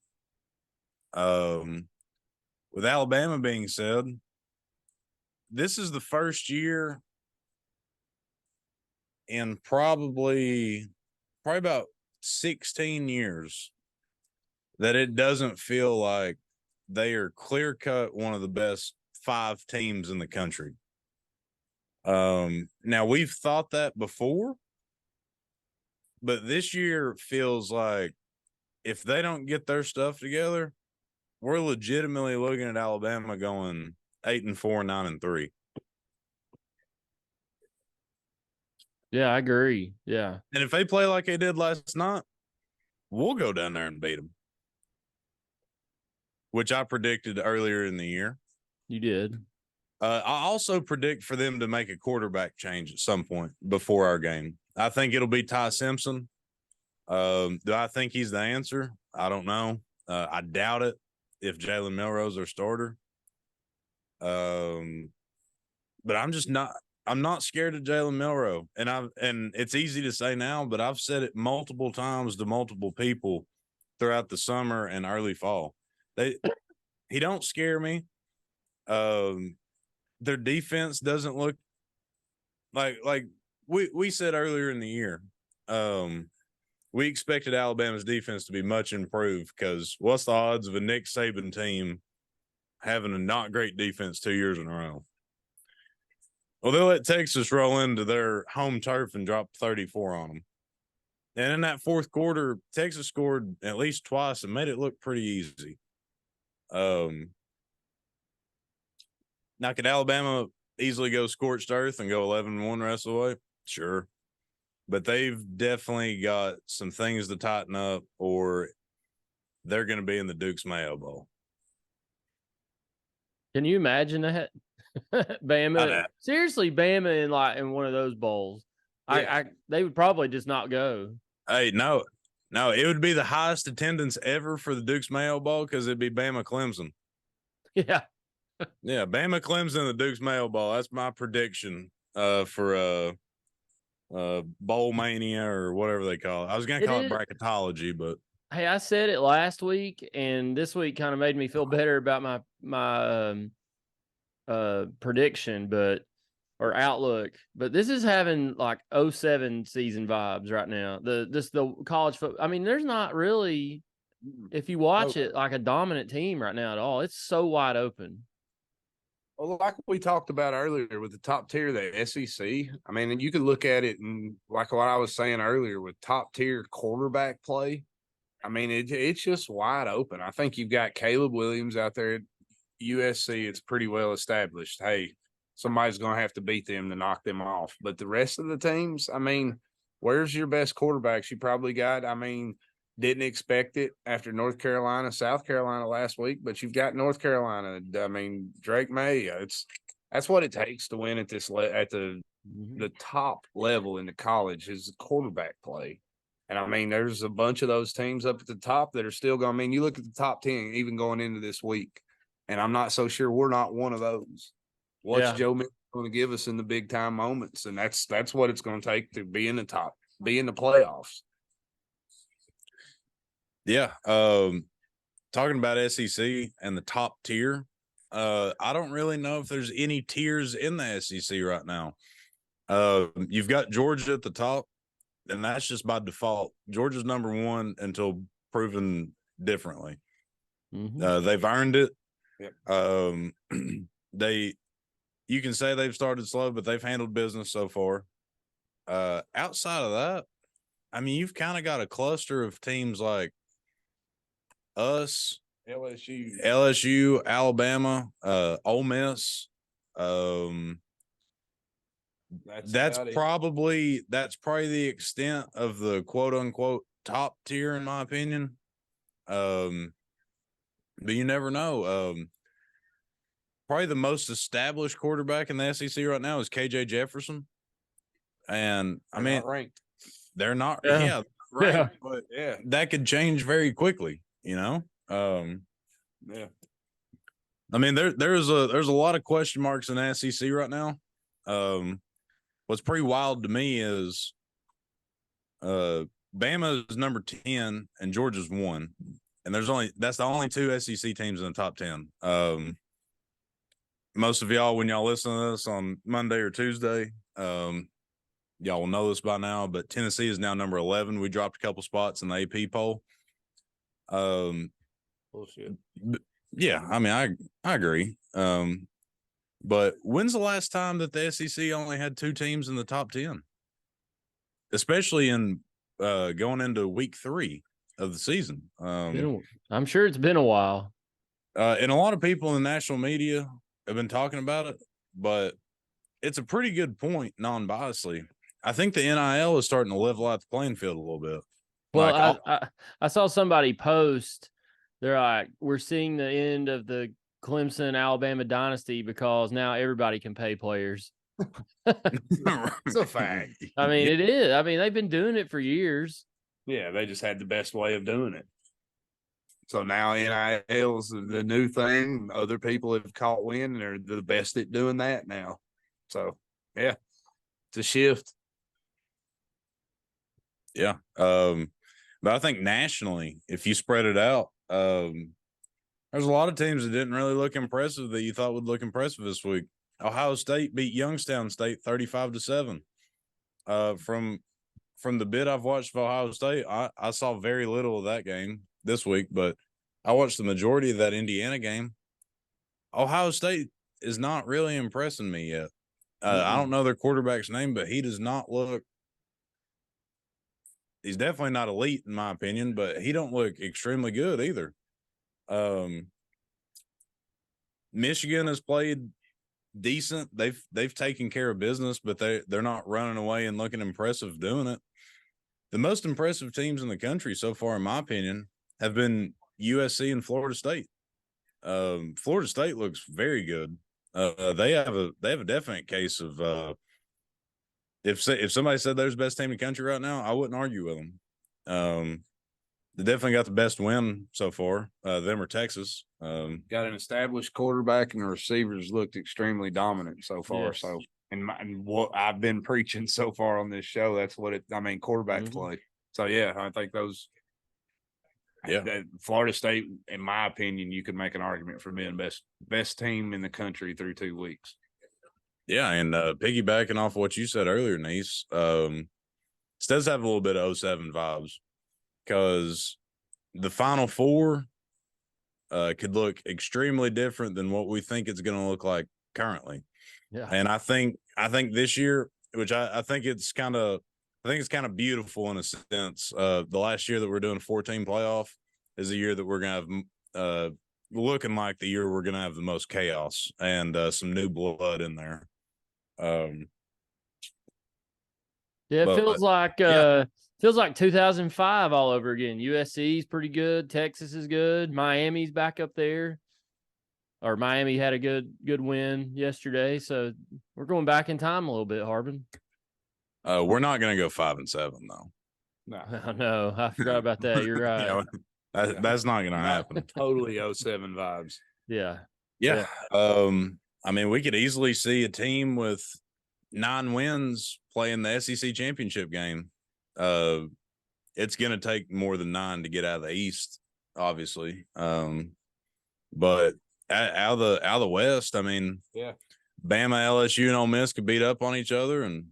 With Alabama being said, this is the first year in probably about 16 years that it doesn't feel like they are clear-cut one of the best 5 teams in the country. Now we've thought that before, but this year feels like if they don't get their stuff together, we're legitimately looking at Alabama going 8-4, 9-3. Yeah, I agree. Yeah. And if they play like they did last night, we'll go down there and beat them, which I predicted earlier in the year. You did. I also predict for them to make a quarterback change at some point before our game. I think it'll be Ty Simpson. Do I think he's the answer? I don't know. I doubt it if Jalen Milroe's our starter. But I'm not scared of Jalen Milroe. And it's easy to say now, but I've said it multiple times to multiple people throughout the summer and early fall. He don't scare me. Their defense doesn't look like we said earlier in the year. We expected Alabama's defense to be much improved because what's the odds of a Nick Saban team having a not great defense 2 years in a row? Well, they let Texas roll into their home turf and drop 34 on them. And in that fourth quarter, Texas scored at least twice and made it look pretty easy. Now, could Alabama easily go scorched earth and go 11-1 the rest of the way? Sure. But they've definitely got some things to tighten up or they're going to be in the Duke's Mayo Bowl. Can you imagine that? Bama, seriously, Bama in one of those bowls. Yeah. They would probably just not go. Hey, no, it would be the highest attendance ever for the Duke's Mayo Bowl because it'd be Bama Clemson. Yeah. Yeah, Bama Clemson, the Duke's Mayo Bowl. That's my prediction for bowl mania or whatever they call it. I was going to call it bracketology, but hey, I said it last week, and this week kind of made me feel better about my prediction, or outlook. But this is having like 07 season vibes right now. The college football. I mean, there's not really, if you watch it, like a dominant team right now at all. It's so wide open. Well, like we talked about earlier with the top tier of the SEC, I mean, and you could look at it and like what I was saying earlier with top tier quarterback play. I mean, it's just wide open. I think you've got Caleb Williams out there at USC. It's pretty well established. Hey, somebody's going to have to beat them to knock them off. But the rest of the teams, I mean, where's your best quarterbacks you probably got? I mean, didn't expect it after North Carolina, South Carolina last week, but you've got North Carolina. I mean, Drake May. That's what it takes to win at the top level in the college is the quarterback play. And I mean, there's a bunch of those teams up at the top that are still going. I mean, you look at the top 10, even going into this week, and I'm not so sure we're not one of those. What's Joe Milton going to give us in the big time moments? And that's what it's going to take to be in the top, be in the playoffs. Yeah. Talking about SEC and the top tier, I don't really know if there's any tiers in the SEC right now. You've got Georgia at the top, and that's just by default. Georgia's number one until proven differently. Mm-hmm. They've earned it. Yep. You can say they've started slow, but they've handled business so far. Outside of that, I mean, you've kind of got a cluster of teams like us, LSU, Alabama, Ole Miss. That's probably the extent of the quote unquote top tier, in my opinion. But you never know. Probably the most established quarterback in the SEC right now is KJ Jefferson. And I mean, they're not ranked. Yeah, ranked, but that could change very quickly, you know? Yeah. I mean, there's a lot of question marks in the SEC right now. What's pretty wild to me is Bama is number 10 and Georgia's 1. And that's the only two SEC teams in the top 10. Most of y'all, when y'all listen to this on Monday or Tuesday, y'all will know this by now, but Tennessee is now number 11. We dropped a couple spots in the AP poll. Bullshit. Yeah, I mean, I agree. But when's the last time that the SEC only had two teams in the top 10? Especially in going into week 3 of the season. I'm sure it's been a while. And a lot of people in the national media have been talking about it, but it's a pretty good point, non-biasedly. I think the NIL is starting to level out the playing field a little bit. Well, I saw somebody post, they're like, we're seeing the end of the Clemson Alabama dynasty because now everybody can pay players. It's a fact. I mean, it is. I mean, they've been doing it for years. Yeah, they just had the best way of doing it. So now NIL is the new thing. Other people have caught wind and they're the best at doing that now. So, yeah, it's a shift. Yeah. But I think nationally, if you spread it out, there's a lot of teams that didn't really look impressive that you thought would look impressive this week. Ohio State beat Youngstown State 35-7. From the bit I've watched of Ohio State, I saw very little of that game this week, but I watched the majority of that Indiana game. Ohio State is not really impressing me yet. I don't know their quarterback's name, but he does not look. He's definitely not elite in my opinion, but he don't look extremely good either. Michigan has played decent. They've taken care of business, but they're not running away and looking impressive doing it. The most impressive teams in the country so far, in my opinion, have been USC and Florida State. Florida State looks very good. They have a definite case of if somebody said they're the best team in the country right now, I wouldn't argue with them. They definitely got the best win so far. Them or Texas. Got an established quarterback, and the receivers looked extremely dominant so far. Yes. So, and what I've been preaching so far on this show, that's what quarterback play. So, yeah, I think those. Yeah, Florida State, in my opinion, you could make an argument for being best team in the country through 2 weeks. Yeah, and piggybacking off what you said earlier, Nease, this does have a little bit of 07 vibes because the Final Four could look extremely different than what we think it's going to look like currently. Yeah, and I think this year, which I think it's kind of beautiful in a sense. The last year that we're doing a 14 playoff is the year that we're going to have looking like the year we're going to have the most chaos and some new blood in there. it feels like feels like 2005 all over again. USC's pretty good. Texas is good. Miami's back up there. Or Miami had a good win yesterday. So we're going back in time a little bit, Harbin. We're not going to go 5-7 though. No, I forgot about that. You're right. That's not going to happen. Totally 07 vibes. Yeah. I mean, we could easily see a team with 9 wins playing the SEC championship game. It's going to take more than 9 to get out of the East, obviously. But out of the West, I mean, yeah, Bama, LSU, and Ole Miss could beat up on each other, and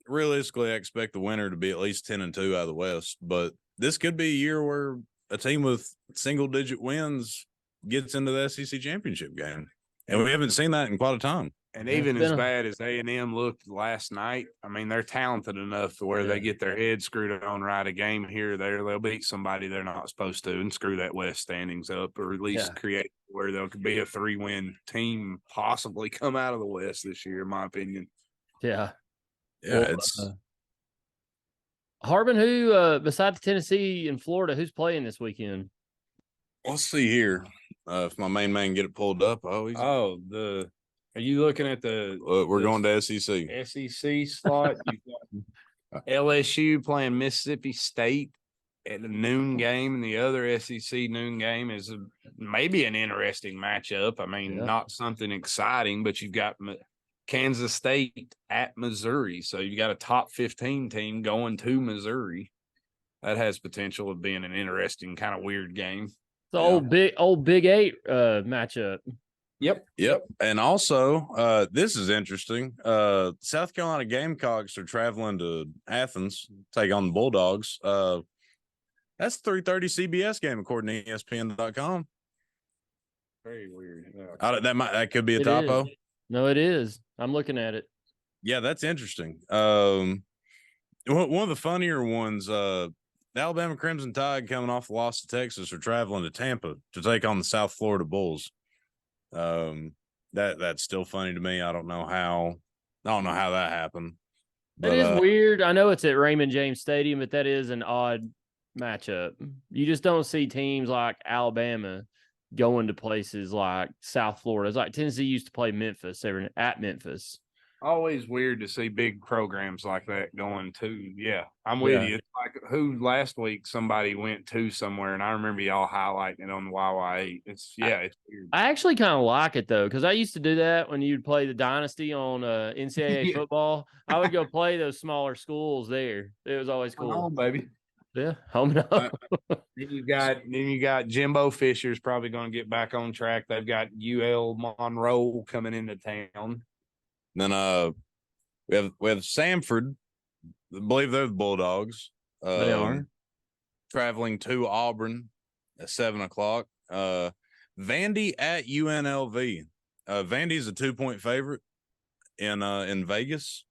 realistically, I expect the winner to be at least 10-2 out of the West. But this could be a year where a team with single-digit wins gets into the SEC championship game, and we haven't seen that in quite a time. And even as bad as A&M looked last night, I mean, they're talented enough to where they get their head screwed on right. A game here or there, they'll beat somebody they're not supposed to and screw that West standings up, or at least create where there could be a 3-win team possibly come out of the West this year, in my opinion. Yeah. Yeah, it's Harbin, who besides Tennessee and Florida, who's playing this weekend? Let's see here. If my main man get it pulled up. Are you looking at we're going to SEC. SEC slot? You've got LSU playing Mississippi State at a noon game, and the other SEC noon game is maybe an interesting matchup. I mean, not something exciting, but you've got Kansas State at Missouri. So you got a top 15 team going to Missouri. That has potential of being an interesting, kind of weird game. The old Big 8 matchup. Yep. And also, this is interesting. South Carolina Gamecocks are traveling to Athens, take on the Bulldogs. That's 3:30 CBS game according to ESPN.com. Very weird. That could be a typo. No, it is. I'm looking at it. Yeah, that's interesting. One of the funnier ones, the Alabama Crimson Tide, coming off the loss to Texas, are traveling to Tampa to take on the South Florida Bulls. That's still funny to me. I don't know how that happened. That is weird. I know it's at Raymond James Stadium, but that is an odd matchup. You just don't see teams like Alabama going to places like South Florida. It's like Tennessee used to play Memphis at Memphis. always weird to see big programs like that going too. Yeah, I'm with you. It's like who last week somebody went to somewhere, and I remember y'all highlighting it on the YY8. It's weird. I actually kind of like it though, because I used to do that when you'd play the Dynasty on NCAA football. I would go play those smaller schools there. It was always cool. Home, baby. Yeah, home and home. Then you got Jimbo Fisher's probably going to get back on track. They've got UL Monroe coming into town. Then we have Samford. I believe they're the Bulldogs. They are traveling to Auburn at 7:00. Vandy at UNLV. Vandy's a 2-point favorite in Vegas.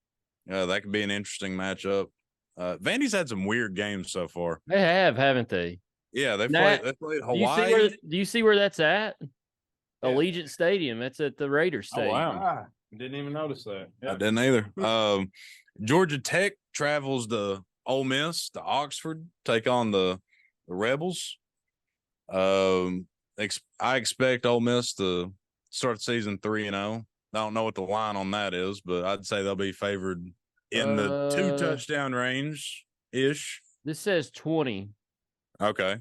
That could be an interesting matchup. Vandy's had some weird games so far. They have, haven't they? Yeah, they played Hawaii. Do you see where that's at? Yeah. Allegiant Stadium. That's at the Raiders Stadium. Oh, wow. Didn't even notice that. Yeah. I didn't either. Georgia Tech travels to Ole Miss, to Oxford, take on the Rebels. I expect Ole Miss to start the season 3-0. I don't know what the line on that is, but I'd say they'll be favored in the 2 touchdown range ish. This says 20. Okay.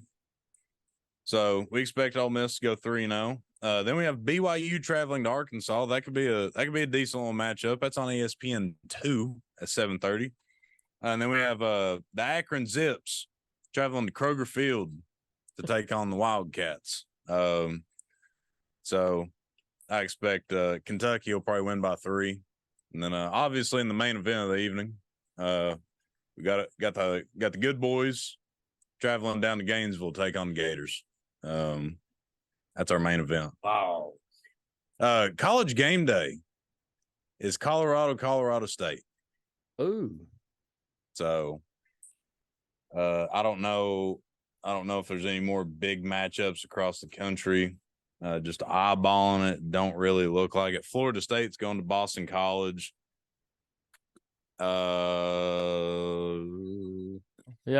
So we expect Ole Miss to go 3-0. Then we have BYU traveling to Arkansas. That could be a decent little matchup. That's on ESPN2 at 7:30. And then we have the Akron Zips traveling to Kroger Field to take on the Wildcats. So I expect Kentucky will probably win by 3. And then obviously in the main event of the evening, we got the good boys traveling down to Gainesville to take on the Gators. That's our main event. Wow. College game day is Colorado State. Ooh. So I don't know if there's any more big matchups across the country. Just eyeballing it, don't really look like it. Florida State's going to Boston College. Yeah,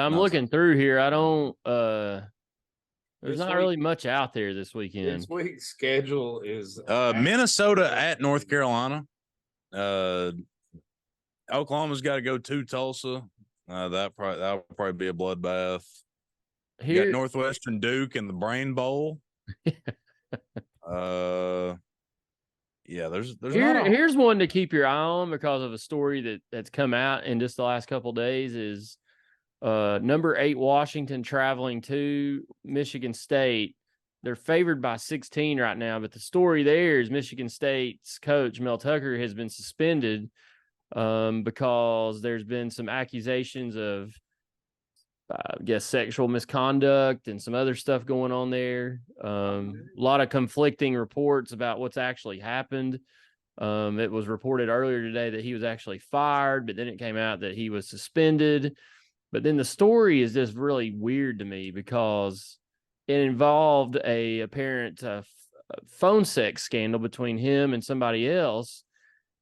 I'm looking through here. I don't there's not really much out there this weekend. This week's schedule is Minnesota at North Carolina. Oklahoma's got to go to Tulsa. That'll probably be a bloodbath. You got Northwestern Duke in the Brain Bowl. Here's one to keep your eye on because of a story that's come out in just the last couple of days is number 8 Washington traveling to Michigan State. They're favored by 16 right now, but the story there is Michigan State's coach Mel Tucker has been suspended because there's been some accusations of sexual misconduct and some other stuff going on there. A lot of conflicting reports about what's actually happened. It was reported earlier today that he was actually fired, but then it came out that he was suspended. But then the story is just really weird to me because it involved a apparent phone sex scandal between him and somebody else.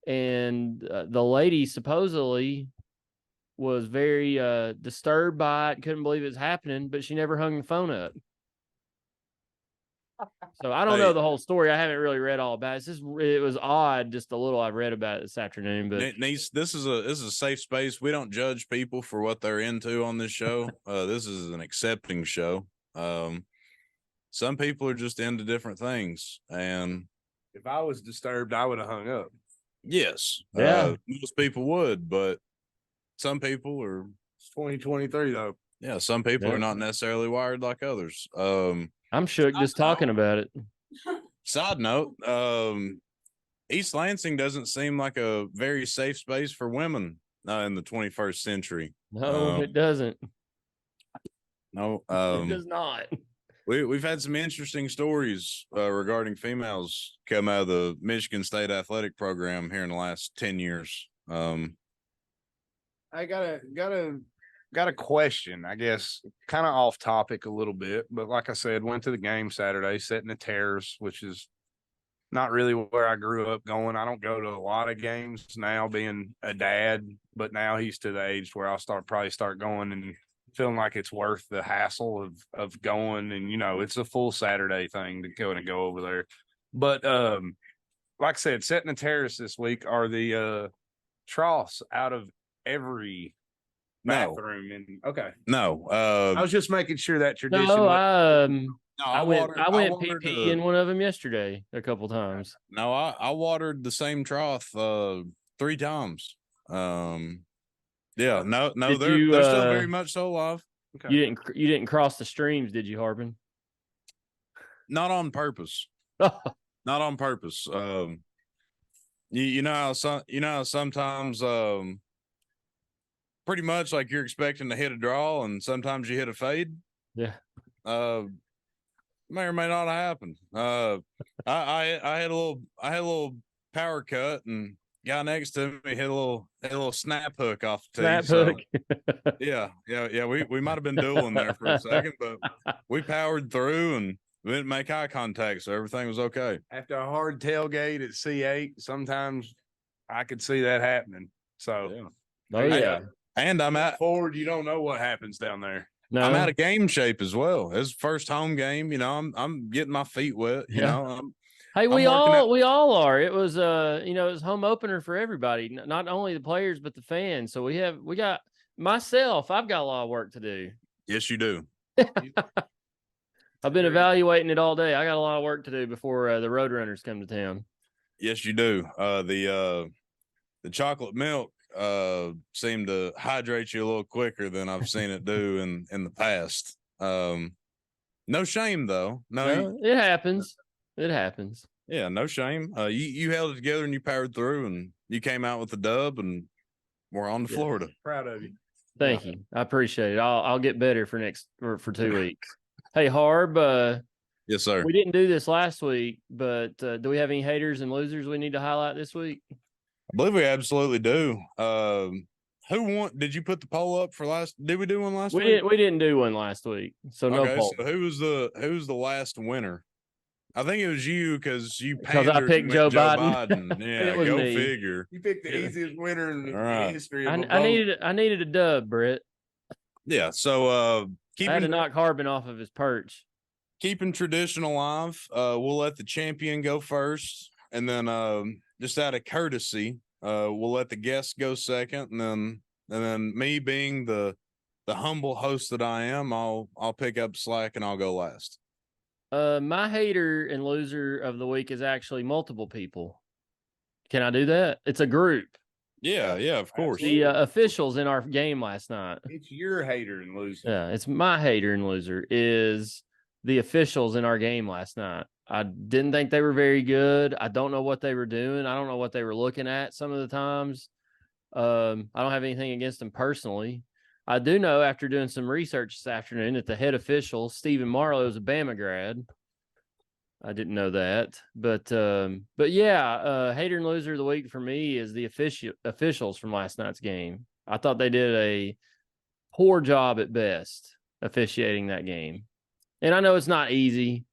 And the lady supposedly was very disturbed by it, couldn't believe it was happening, but she never hung the phone up. So I don't know the whole story. I haven't really read all about it. It was odd, just a little I've read about it this afternoon. But Nease, this is a safe space. We don't judge people for what they're into on this show. This is an accepting show. Some people are just into different things, and if I was disturbed, I would have hung up. Yes, most people would, but some people are. It's 2023 though. Yeah, some people are not necessarily wired like others. I'm shook just talking about it. Side note, East Lansing doesn't seem like a very safe space for women in the 21st century. No, it doesn't. No, it does not. We've had some interesting stories regarding females come out of the Michigan State athletic program here in the last 10 years. I got a question, I guess, kind of off topic a little bit, but like I said, went to the game Saturday, sat in the Terrace, which is not really where I grew up going. I don't go to a lot of games now being a dad, but now he's to the age where I'll probably start going and feeling like it's worth the hassle of going. And, it's a full Saturday thing to go over there. But like I said, setting a terrace this week are the troughs out of every bathroom. And okay, No. I was just making sure that tradition. No, No, I went pee watered pee in one of them yesterday a couple times. No, I watered the same trough 3 times. Yeah, no, Did they're you, they're still very much so alive. Okay. You didn't cross the streams, did you, Harbin? Not on purpose. Oh, Not on purpose. You know how sometimes pretty much like you're expecting to hit a draw and sometimes you hit a fade. yeah. May or may not happen. I had a little power cut and guy next to me hit a little snap hook off the tee. Snap hook. So, yeah. We might have been dueling there for a second, but we powered through and we didn't make eye contact, so everything was okay. After a hard tailgate at C8, sometimes I could see that happening. So, Oh yeah. And I'm at forward. You don't know what happens down there. No. I'm out of game shape as well. It's first home game. You know, I'm getting my feet wet. You know, Hey, I'm we working out. all are. It was it was home opener for everybody, not only the players but the fans. So we got myself. I've got a lot of work to do. Yes, you do. I've been evaluating it all day. I got a lot of work to do before the Roadrunners come to town. Yes, you do. The chocolate milk seemed to hydrate you a little quicker than I've seen it do in the past. No shame though. No, it happens. It happens. Yeah, no shame. You held it together and you powered through and you came out with the dub and we're on to Florida. Proud of you. Thank you. I appreciate it. I'll get better for 2 weeks. Hey, Harb. Yes, sir. We didn't do this last week, but do we have any haters and losers we need to highlight this week? I believe we absolutely do. Who won? Did you put the poll up for last? Did we do one last week? We didn't do one last week, so no poll. So who's the last winner? I think it was you because you I picked Joe Biden. Yeah, go me. figure. You picked the easiest winner in the history of I needed a dub, Brett. Yeah, so I had to knock Harbin off of his perch. Keeping tradition alive. We'll let the champion go first, and then just out of courtesy, we'll let the guests go second, and then me being the humble host that I am, I'll pick up slack and I'll go last. My hater and loser of the week is actually multiple people. Can I do that? It's a group. Yeah, of course. The officials in our game last night. It's your hater and loser. Yeah, it's my hater and loser is the officials in our game last night. I didn't think they were very good. I don't know what they were doing. I don't know what they were looking at some of the times. I don't have anything against them personally. I do know after doing some research this afternoon that the head official, Stephen Marlowe, is a Bama grad. I didn't know that, but yeah, hater and loser of the week for me is the officials from last night's game. I thought they did a poor job at best officiating that game. And I know it's not easy,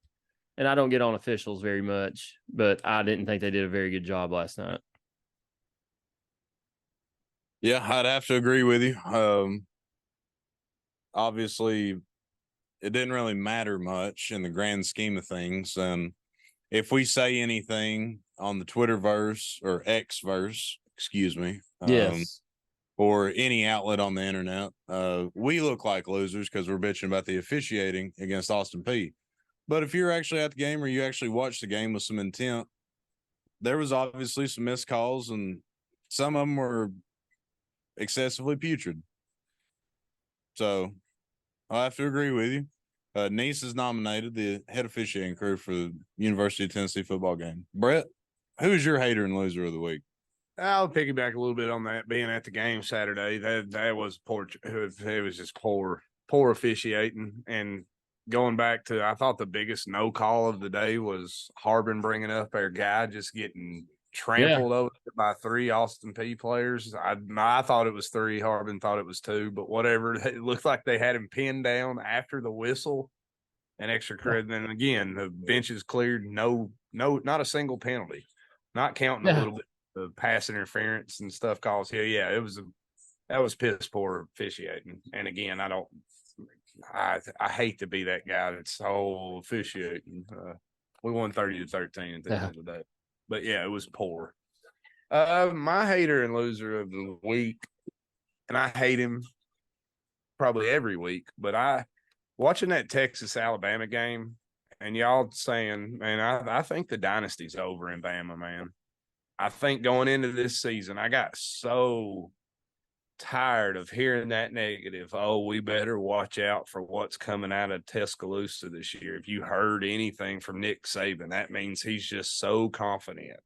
and I don't get on officials very much, but I didn't think they did a very good job last night. Yeah, I'd have to agree with you. Obviously, it didn't really matter much in the grand scheme of things. And if we say anything on the Twitterverse or Xverse, excuse me, Yes, or any outlet on the internet, we look like losers because we're bitching about the officiating against Austin Peay. But if you're actually at the game or you actually watched the game with some intent, there was obviously some missed calls and some of them were excessively putrid. So I'll have to agree with you. Nease is nominated the head officiating crew for the University of Tennessee football game. Brett, who's your hater and loser of the week? I'll piggyback a little bit on that. Being at the game Saturday, that was poor. It was just poor officiating. And going back to, I thought the biggest no call of the day was Harbin bringing up our guy just getting trampled over by 3 Austin Peay players. I thought it was 3. Harbin thought it was 2, but whatever. It looked like they had him pinned down after the whistle and extra credit. And again, the benches cleared. No, not a single penalty. Not counting a little bit of pass interference and stuff calls. Yeah, that was piss poor officiating. And again, I hate to be that guy that's so officiating. We won 30-13 at the end of the day. But yeah, it was poor. My hater and loser of the week, and I hate him probably every week, but watching that Texas Alabama game and y'all saying, man, I think the dynasty's over in Bama, man. I think going into this season, I got so tired of hearing that negative. Oh, we better watch out for what's coming out of Tuscaloosa this year. If you heard anything from Nick Saban, that means he's just so confident.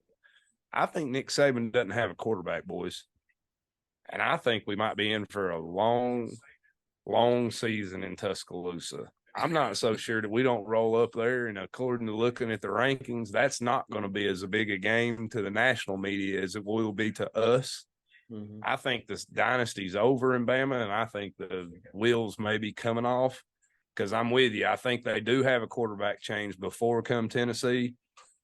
I think Nick Saban doesn't have a quarterback, boys. And I think we might be in for a long, long season in Tuscaloosa. I'm not so sure that we don't roll up there. And according to looking at the rankings, that's not going to be as big a game to the national media as it will be to us. Mm-hmm. I think this dynasty's over in Bama, and I think the wheels may be coming off because I'm with you. I think they do have a quarterback change before come Tennessee,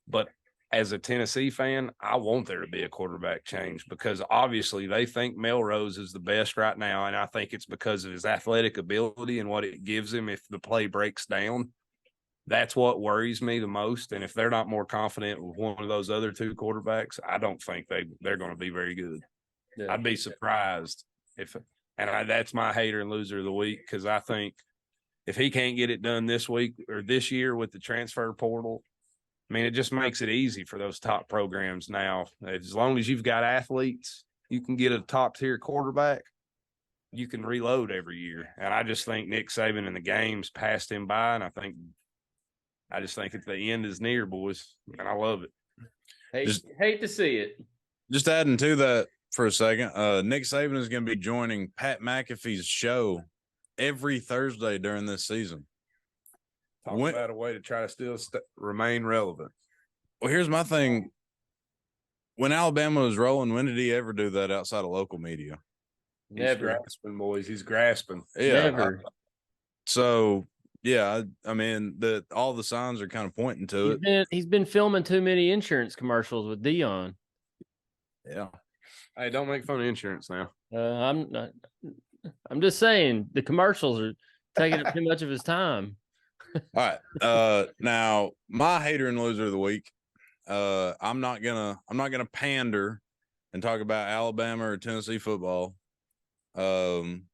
but as a Tennessee fan, I want there to be a quarterback change because obviously they think Melrose is the best right now, and I think it's because of his athletic ability and what it gives him if the play breaks down. That's what worries me the most, and if they're not more confident with one of those other two quarterbacks, I don't think they're going to be very good. Yeah. I'd be surprised that's my hater and loser of the week because I think if he can't get it done this week or this year with the transfer portal, I mean, it just makes it easy for those top programs now. As long as you've got athletes, you can get a top-tier quarterback, you can reload every year. And I just think Nick Saban in the games passed him by, and I just think that the end is near, boys, and I love it. Hate to see it. Just adding to that for a second, Nick Saban is going to be joining Pat McAfee's show every Thursday during this season. Talk about a way to try to still remain relevant. Well, here's my thing. When Alabama was rolling, when did he ever do that outside of local media? Never. He's grasping, boys. He's grasping. Yeah. Never. I mean, all the signs are kind of pointing to it. He's been filming too many insurance commercials with Dion. Yeah. Hey, don't make fun of insurance now. I'm just saying the commercials are taking up too much of his time. All right. Now my hater and loser of the week. I'm not gonna pander and talk about Alabama or Tennessee football. I'm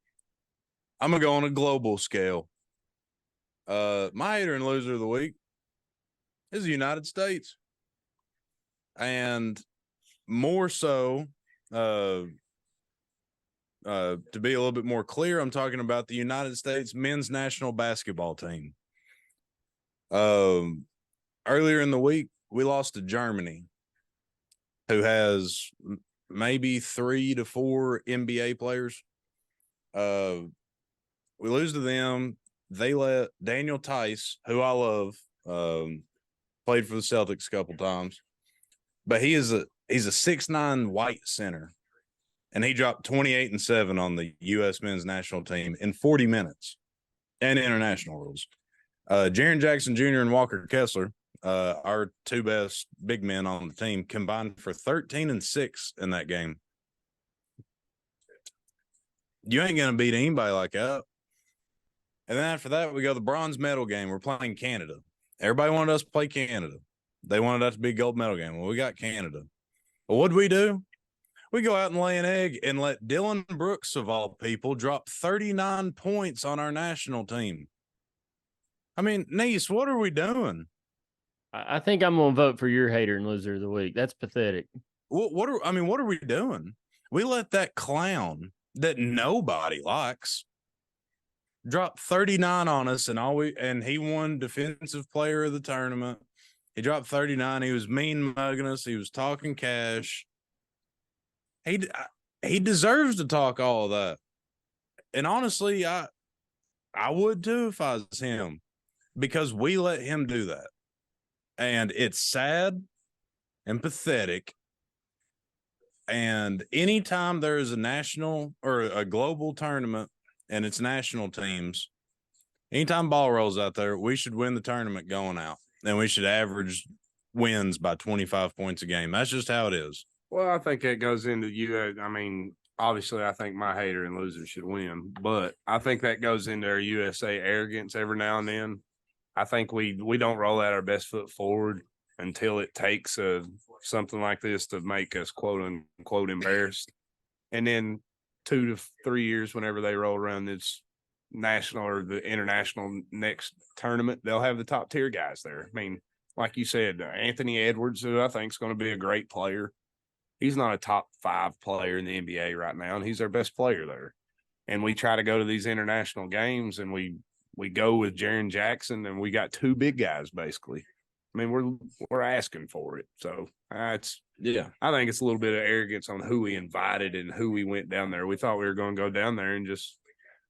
gonna go on a global scale. My hater and loser of the week is the United States. And more so, to be a little bit more clear, I'm talking about the United States men's national basketball team. Earlier in the week, we lost to Germany, who has maybe 3 to 4 NBA players. We lose to them. They let Daniel Tice, who I love, played for the Celtics a couple times, but he's a 6'9" white center, and he dropped 28 and 7 on the U.S. men's national team in 40 minutes and international rules. Jaren Jackson Jr. and Walker Kessler, our two best big men on the team, combined for 13 and 6 in that game. You ain't going to beat anybody like that. And then after that, we go to the bronze medal game. We're playing Canada. Everybody wanted us to play Canada. They wanted us to be a gold medal game. Well, we got Canada. But what'd we do? We go out and lay an egg and let Dylan Brooks, of all people, drop 39 points on our national team. I mean, Nease, what are we doing? I think I'm going to vote for your hater and loser of the week. That's pathetic. What are we doing? We let that clown that nobody likes drop 39 on us, and he won defensive player of the tournament. He dropped 39. He was mean mugging us. He was talking cash. He deserves to talk all of that. And honestly, I would too if I was him, because we let him do that. And it's sad and pathetic. And anytime there is a national or a global tournament and it's national teams, anytime ball rolls out there, we should win the tournament going out. And we should average wins by 25 points a game. That's just how it is. Well, I think that goes into you. I mean, obviously, I think my hater and loser should win, but I think that goes into our USA arrogance every now and then. I think we don't roll out our best foot forward until it takes a something like this to make us quote unquote embarrassed. And then 2 to 3 years, whenever they roll around this national or the international next tournament, they'll have the top tier guys there. I mean, like you said, Anthony Edwards, who I think is going to be a great player. He's not a top 5 player in the NBA right now, and he's our best player there. And we try to go to these international games, and we go with Jaren Jackson, and we got 2 big guys basically. I mean, we're asking for it. So I think it's a little bit of arrogance on who we invited and who we went down there. We thought we were going to go down there and just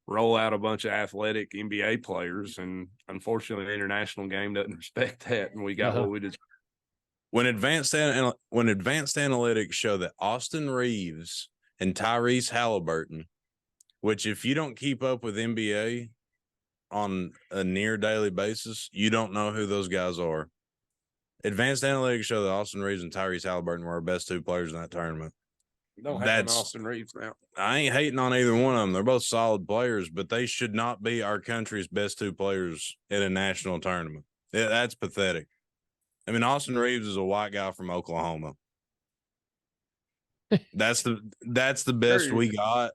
roll out a bunch of athletic NBA players, and unfortunately, the international game doesn't respect that, and we got what we did. When advanced analytics show that Austin Reeves and Tyrese Halliburton, which if you don't keep up with NBA on a near daily basis, you don't know who those guys are. Advanced analytics show that Austin Reeves and Tyrese Halliburton were our best 2 players in that tournament. Don't hate on Austin Reeves now. I ain't hating on either one of them. They're both solid players, but they should not be our country's best 2 players in a national tournament. That's pathetic. I mean, Austin Reeves is a white guy from Oklahoma. That's the best we got.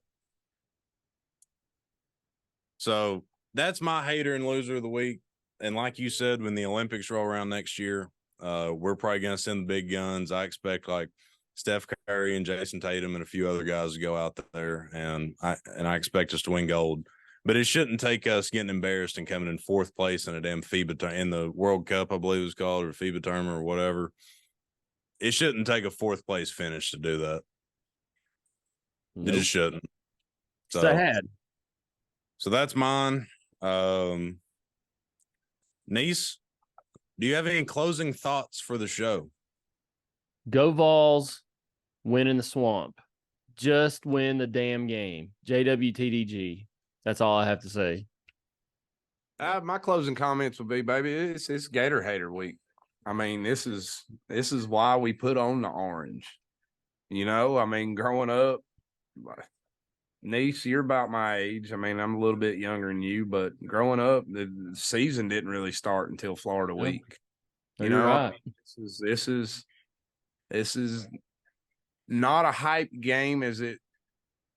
So that's my hater and loser of the week. And like you said, when the Olympics roll around next year, we're probably going to send the big guns. I expect like Steph Curry and Jason Tatum and a few other guys to go out there, and I expect us to win gold. But it shouldn't take us getting embarrassed and coming in 4th place in a damn FIBA in the World Cup, I believe it was called, or FIBA tournament or whatever. It shouldn't take a 4th place finish to do that. Nope. It just shouldn't. Sad. So that's mine. Nease, do you have any closing thoughts for the show? Go Vols, win in the swamp. Just win the damn game. JWTDG. That's all I have to say. My closing comments would be, baby, it's Gator Hater Week. I mean, this is why we put on the orange. You know, I mean, growing up, Niece, you're about my age. I mean, I'm a little bit younger than you, but growing up, the season didn't really start until Florida Week. You know, right. I mean, this is not a hype game as it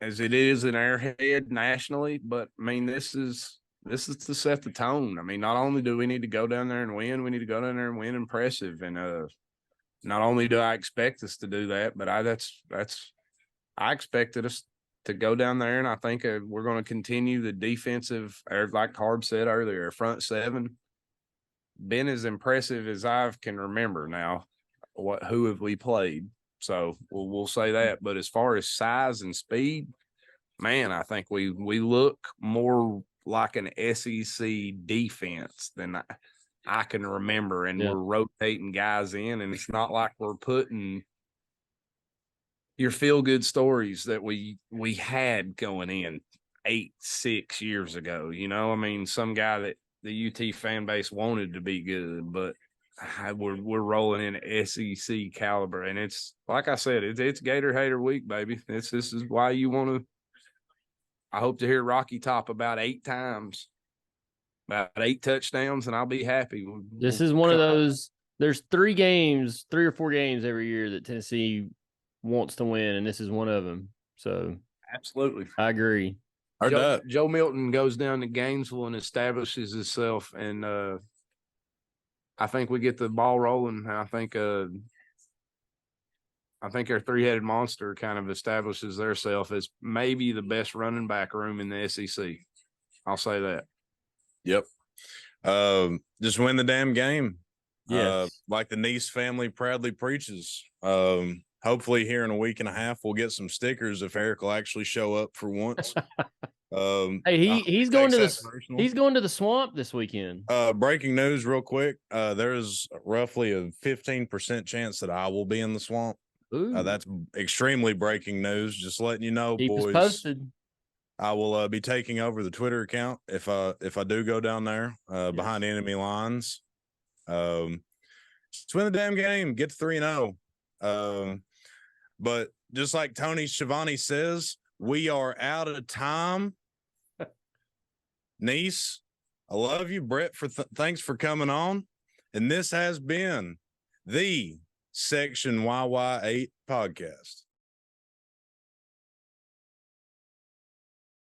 is in our head nationally, but I mean, this is to set the tone. I mean, not only do we need to go down there and win, we need to go down there and win impressive. And not only do I expect us to do that, but I expected us to go down there, and I think we're going to continue the defensive, or like Harb said earlier, front 7 been as impressive as I can remember now. Who have we played? So we'll say that. But as far as size and speed, man, I think we look more like an SEC defense than I can remember. And we're rotating guys in, and it's not like we're putting your feel-good stories that we had going in 8-6 years ago. You know, I mean, some guy that the UT fan base wanted to be good, but we're rolling in SEC caliber, and it's like I said, it's Gator Hater Week, baby. This is why you want to. I hope to hear Rocky Top about 8 times, about 8 touchdowns, and I'll be happy. This is one of those. There's 3 or 4 games every year that Tennessee wants to win, and this is one of them. So absolutely, I agree. Joe Milton goes down to Gainesville and establishes himself, and I think we get the ball rolling. I think our 3-headed monster kind of establishes theirself as maybe the best running back room in the SEC. I'll say that. Yep. Just win the damn game. Yes. Like the Nease family proudly preaches. Hopefully here in a week and a half, we'll get some stickers if Eric will actually show up for once. Hey, he's going to the swamp this weekend. Breaking news real quick. There's roughly a 15% chance that I will be in the swamp. That's extremely breaking news. Just letting you know, Keep boys. us posted. I will be taking over the Twitter account if I do go down there behind enemy lines. Just win the damn game. Get to 3-0. But just like Tony Schiavone says, we are out of time. Nease, I love you. Brett, thanks for coming on. And this has been the Section YY8 podcast.